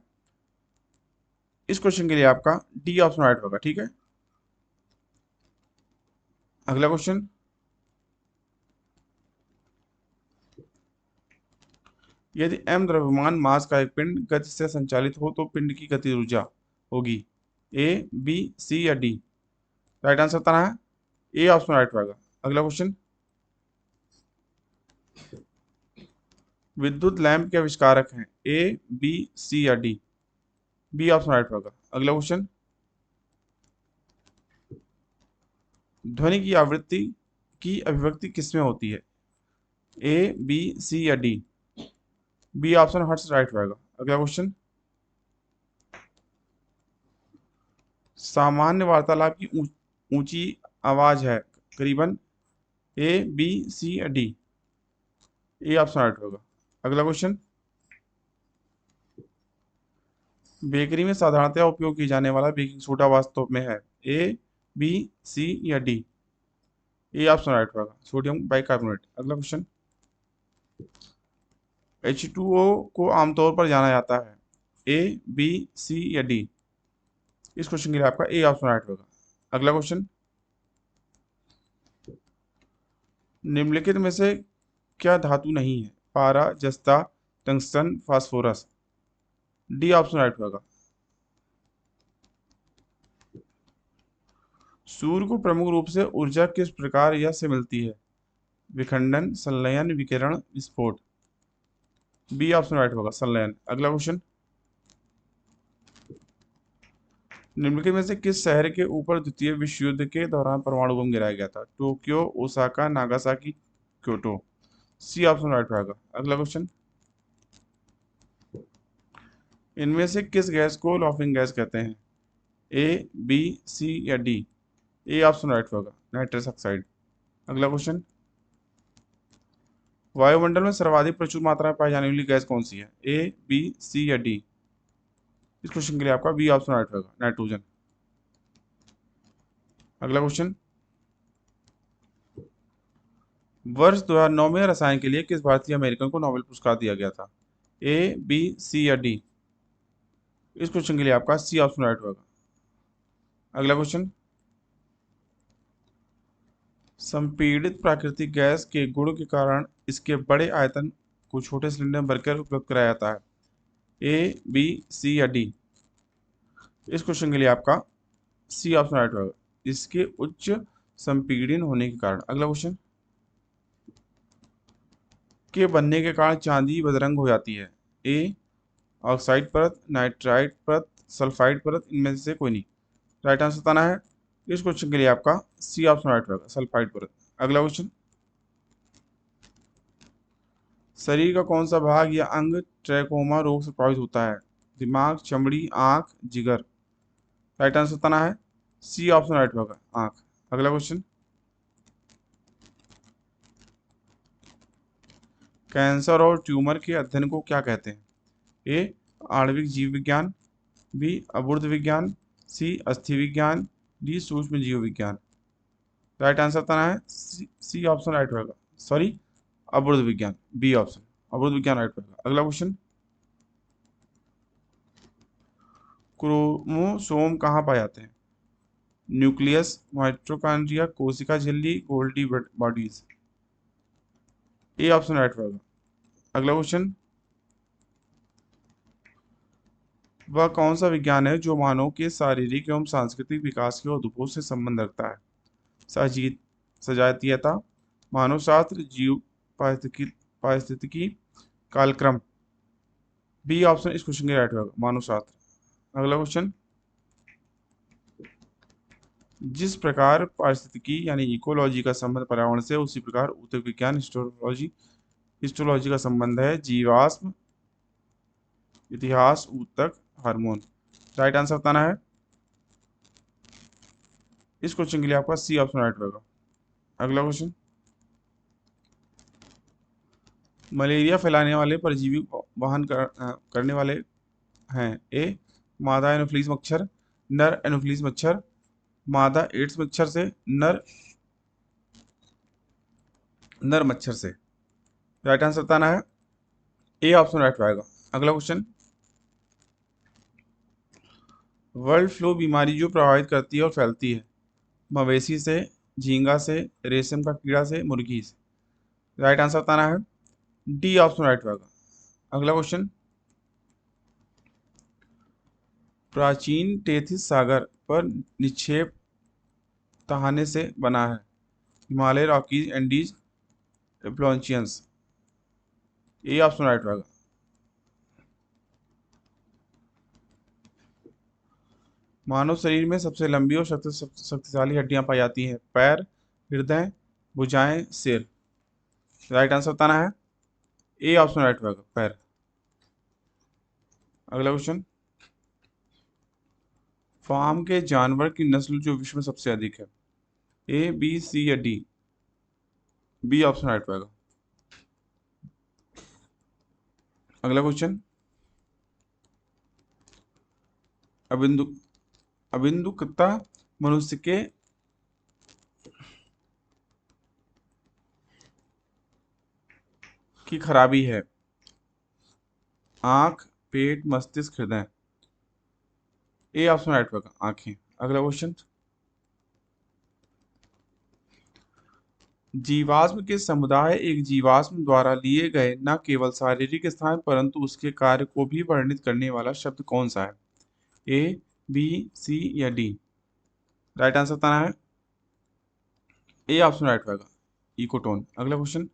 इस क्वेश्चन के लिए आपका डी ऑप्शन राइट होगा। ठीक है, अगला क्वेश्चन, यदि m द्रव्यमान मास का एक पिंड गति से संचालित हो तो पिंड की गतिज ऊर्जा होगी ए बी सी या डी। राइट आंसर बताना है। ए ऑप्शन राइट होगा। अगला क्वेश्चन, विद्युत लैंप के आविष्कारक हैं ए बी सी या डी। बी ऑप्शन राइट होगा। अगला क्वेश्चन, ध्वनि की आवृत्ति की अभिव्यक्ति किसमें होती है? ए बी सी या D. B option hertz right होगा। अगला क्वेश्चन, सामान्य वार्तालाप की ऊंची आवाज है करीबन ए बी सी या डी। ए ऑप्शन राइट होगा। अगला क्वेश्चन, बेकरी में साधारणतया उपयोग किया जाने वाला बेकिंग सोडा वास्तव में है ए बी सी या डी। ए ऑप्शन राइट होगा, सोडियम बाइकार्बोनेट। अगला क्वेश्चन, H2O को आमतौर पर जाना जाता है ए बी सी या डी। इस क्वेश्चन के लिए आपका ए ऑप्शन राइट होगा। अगला क्वेश्चन, निम्नलिखित में से क्या धातु नहीं है? पारा, जस्ता, tungsten, phosphorus. D option right होगा। सूर्य को प्रमुख रूप से ऊर्जा किस प्रकार या से मिलती है? विखंडन, संलयन, विकिरण, विस्फोट। बी ऑप्शन राइट होगा, संलयन। अगला क्वेश्चन, निम्नलिखित में से किस शहर के ऊपर द्वितीय विश्व युद्ध के दौरान परमाणु बम गिराया गया था? Tokyo, Osaka, Nagasaki, Kyoto. C option right होगा। अगला क्वेश्चन, इनमें से किस गैस को लॉफिंग गैस कहते हैं? ए, बी, सी या डी? ए ऑप्शन राइट होगा, नाइट्रस ऑक्साइड। अगला क्वेश्चन, वायुमंडल में सर्वाधिक प्रचुर मात्रा में पाई जाने वाली गैस कौन सी है? ए, बी, सी या डी? इस क्वेश्चन के लिए आपका बी ऑप्शन राइट होगा, नाइट्रोजन। अगला क्वेश्चन, वर्ष 2009 में रसायन के लिए किस भारतीय अमेरिकन को नोबेल पुरस्कार दिया गया था? ए, बी, सी या डी? इस क्वेश्चन के लिए आपका सी ऑप्शन राइट होगा। अगला क्वेश्चन, संपीड़ित प्राकृतिक गैस के गुण के कारण इसके बड़े आयतन को छोटे सिलेंडर में भरकर उपलब्ध कराया जाता है। ए, बी, सी या डी? इस क्वेश्चन के लिए आपका सी ऑप्शन राइट होगा, इसके उच्च संपीड़न होने के कारण। अगला क्वेश्चन, के बनने के कारण चांदी बदरंग हो जाती है? ए, ऑक्साइड परत, नाइट्राइट परत, सल्फाइड परत, इनमें से कोई नहीं। राइट आंसर बताना है। इस क्वेश्चन के लिए आपका सी ऑप्शन राइट होगा, सल्फाइड परत। अगला क्वेश्चन, शरीर का कौन सा भाग या अंग ट्रैकोमा रोग से प्रभावित होता है? दिमाग, चमड़ी, आंख, जिगर? राइट आंसर बताना है। सी ऑप्शन राइट होगा, आंख। अगला क्वेश्चन, कैंसर और ट्यूमर के अध्ययन को क्या कहते हैं? ए, आणविक जीव विज्ञान, बी, अबुर्ध विज्ञान, सी, अस्थि विज्ञान, डी, सूक्ष्म जीव विज्ञान? राइट आंसर बताना है। सी ऑप्शन राइट होगा, सॉरी, अबुर्ध विज्ञान, बी ऑप्शन, अबुर्ध विज्ञान राइट होगा। अगला क्वेश्चन, क्रोमोसोम कहाँ पाए जाते हैं? न्यूक्लियस, माइटोकॉन्ड्रिया, कोशिका झिल्ली, गोल्गी बॉडीज? ए ऑप्शन राइट होगा। अगला क्वेश्चन, वह कौन सा विज्ञान है जो मानव के शारीरिक एवं सांस्कृतिक विकास के अद्भुत से संबंध रखता है? सजीत सजातीयता, मानव शास्त्र, जीव पारिस्थितिकी पारिस्थितिकी, कालक्रम? बी ऑप्शन इस क्वेश्चन के राइट होगा, मानव शास्त्र। अगला क्वेश्चन, जिस प्रकार पारिस्थितिकी यानी इकोलॉजी का संबंध पर्यावरण से, उसी प्रकार ऊतक विज्ञान हिस्टोलॉजी हिस्टोलॉजी का संबंध है जीवाश्म, इतिहास, ऊतक, हार्मोन? राइट आंसर बताना है। इस क्वेश्चन के लिए आपका सी ऑप्शन राइट होगा। अगला क्वेश्चन, मलेरिया फैलाने वाले परजीवी करने वाले हैं? ए, मादा एनोफिलीज मच्छर, नर एनोफिलीज मच्छर, मादा एड्स मच्छर से, नर नर मच्छर से? राइट आंसर बताना है। ए ऑप्शन राइट आएगा। अगला क्वेश्चन, वर्ल्ड फ्लू बीमारी जो प्रभावित करती है और फैलती है? मवेशी से, झींगा से, रेशम का कीड़ा से, मुर्गी से? राइट आंसर बताना है। डी ऑप्शन राइट होगा। अगला क्वेश्चन, प्राचीन टेथिस सागर पर निक्षेप तहाने से बना है? Himalaya, Rockies, Andes, Appalachians? A option right होगा। मानव शरीर में सबसे लंबी और शक्तिशाली हड्डियां पाई जाती हैं? पैर, हृदय, भुजाएं, सिर? राइट आंसर बताना है। ए ऑप्शन राइट होगा, पैर। अगला क्वेश्चन, फार्म के जानवर की नस्ल जो विश्व में सबसे अधिक है? ए, बी, सी या डी? बी ऑप्शन राइट होगा। अगला क्वेश्चन, अबिंदु अबिंदुकता मनुष्य के की खराबी है? आंख, पेट, मस्तिष्क, हृदय? ए ऑप्शन राइट होगा, आंखें। अगला क्वेश्चन, जीवाश्म के समुदाय एक जीवाश्म द्वारा लिए गए न केवल शारीरिक स्थान परंतु उसके कार्य को भी वर्णित करने वाला शब्द कौन सा है? ए, बी, सी या डी? राइट आंसर बताना है। ए ऑप्शन राइट होगा, इकोटोन। अगला क्वेश्चन,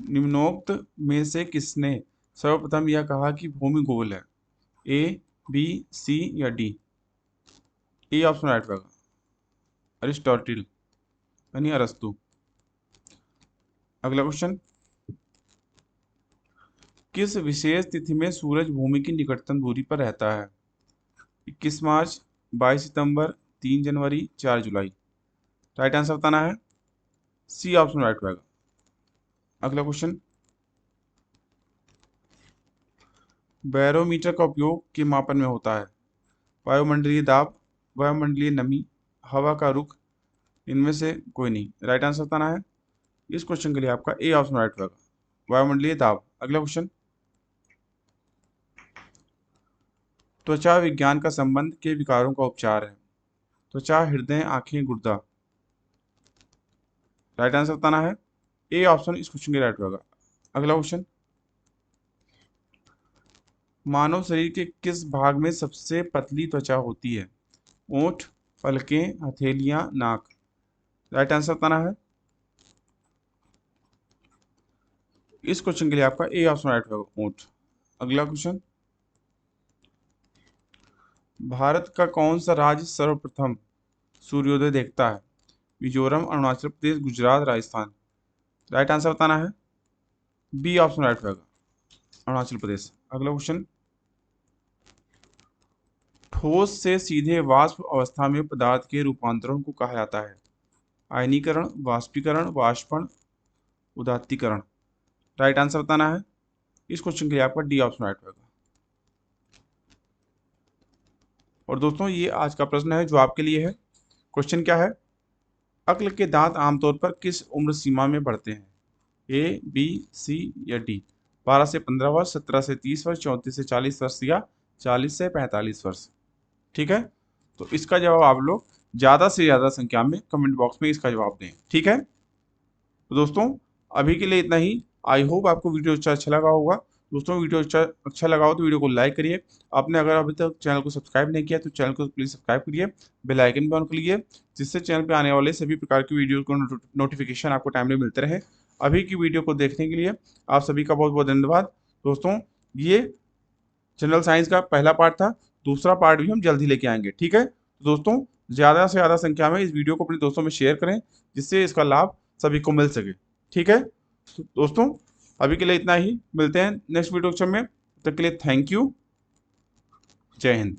निम्नोक्त में से किसने सर्वप्रथम यह कहा कि भूमि गोल है? ए, बी, सी या डी? ए ऑप्शन राइट होगा, अरिस्टोटल यानी अरस्तु। अगला क्वेश्चन, किस विशेष तिथि में सूरज भूमि की निकटतम दूरी पर रहता है? 21 मार्च, 22 सितंबर, 3 जनवरी, 4 जुलाई। राइट आंसर बताना है, सी ऑप्शन राइट होगा। अगला क्वेश्चन, बैरोमीटर का उपयोग के मापन में होता है? वायुमंडलीय दाब, वायुमंडलीय नमी, हवा का रुख, इनमें से कोई नहीं। राइट आंसर बताना है, इस क्वेश्चन के लिए आपका ए ऑप्शन राइट होगा, वायुमंडलीय दाब। अगला क्वेश्चन, त्वचा विज्ञान का संबंध के विकारों का उपचार है? त्वचा, हृदय, आंखें, गुर्दा। राइट आंसर बताना है, ए ऑप्शन इस क्वेश्चन के राइट होगा। अगला क्वेश्चन, मानव शरीर के किस भाग में सबसे पतली त्वचा होती है? ओंठ, पलकें, हथेलियां, नाक। राइट आंसर बताना है, इस क्वेश्चन के लिए आपका ए ऑप्शन राइट होगा, ओंठ। अगला क्वेश्चन, भारत का कौन सा राज्य सर्वप्रथम सूर्योदय देखता है? मिजोरम, अरुणाचल प्रदेश, गुजरात, राजस्थान। राइट आंसर बताना है, बी ऑप्शन राइट होगा, अरुणाचल प्रदेश। अगला क्वेश्चन, ठोस से सीधे वाष्प अवस्था में पदार्थ के रूपांतरण को कहा जाता है? आयनीकरण, वाष्पीकरण, वाष्पन, उदात्तीकरण। राइट आंसर बताना है, इस क्वेश्चन के लिए आपका डी ऑप्शन राइट होगा। और दोस्तों ये आज का प्रश्न है जो आपके लिए है। क्वेश्चन क्या है, अक्ल के दांत आमतौर पर किस उम्र सीमा में बढ़ते हैं? ए, बी, सी या डी? 12 से 15 वर्ष, 17 से 30 वर्ष, 34 से 40 वर्ष या 40 से 45 वर्ष। ठीक है, तो इसका जवाब आप लोग ज़्यादा से ज़्यादा संख्या में कमेंट बॉक्स में इसका जवाब दें। ठीक है, तो दोस्तों अभी के लिए इतना ही। आई होप आपको वीडियो अच्छा लगा होगा। दोस्तों वीडियो अच्छा लगा हो तो वीडियो को लाइक करिए। आपने अगर अभी तक चैनल को सब्सक्राइब नहीं किया तो चैनल को प्लीज़ सब्सक्राइब करिए, बेल आइकन भी ऑन करिए, जिससे चैनल पे आने वाले सभी प्रकार की वीडियो को नोटिफिकेशन आपको टाइमली मिलते रहे। अभी की वीडियो को देखने के लिए आप सभी का बहुत बहुत धन्यवाद। दोस्तों ये जनरल साइंस का पहला पार्ट था, दूसरा पार्ट भी हम जल्द ही लेके आएंगे। ठीक है, तो दोस्तों ज़्यादा से ज़्यादा संख्या में इस वीडियो को अपने दोस्तों में शेयर करें, जिससे इसका लाभ सभी को मिल सके। ठीक है, तो दोस्तों अभी के लिए इतना ही, मिलते हैं नेक्स्ट वीडियो में। तब तक के लिए थैंक यू, जय हिंद।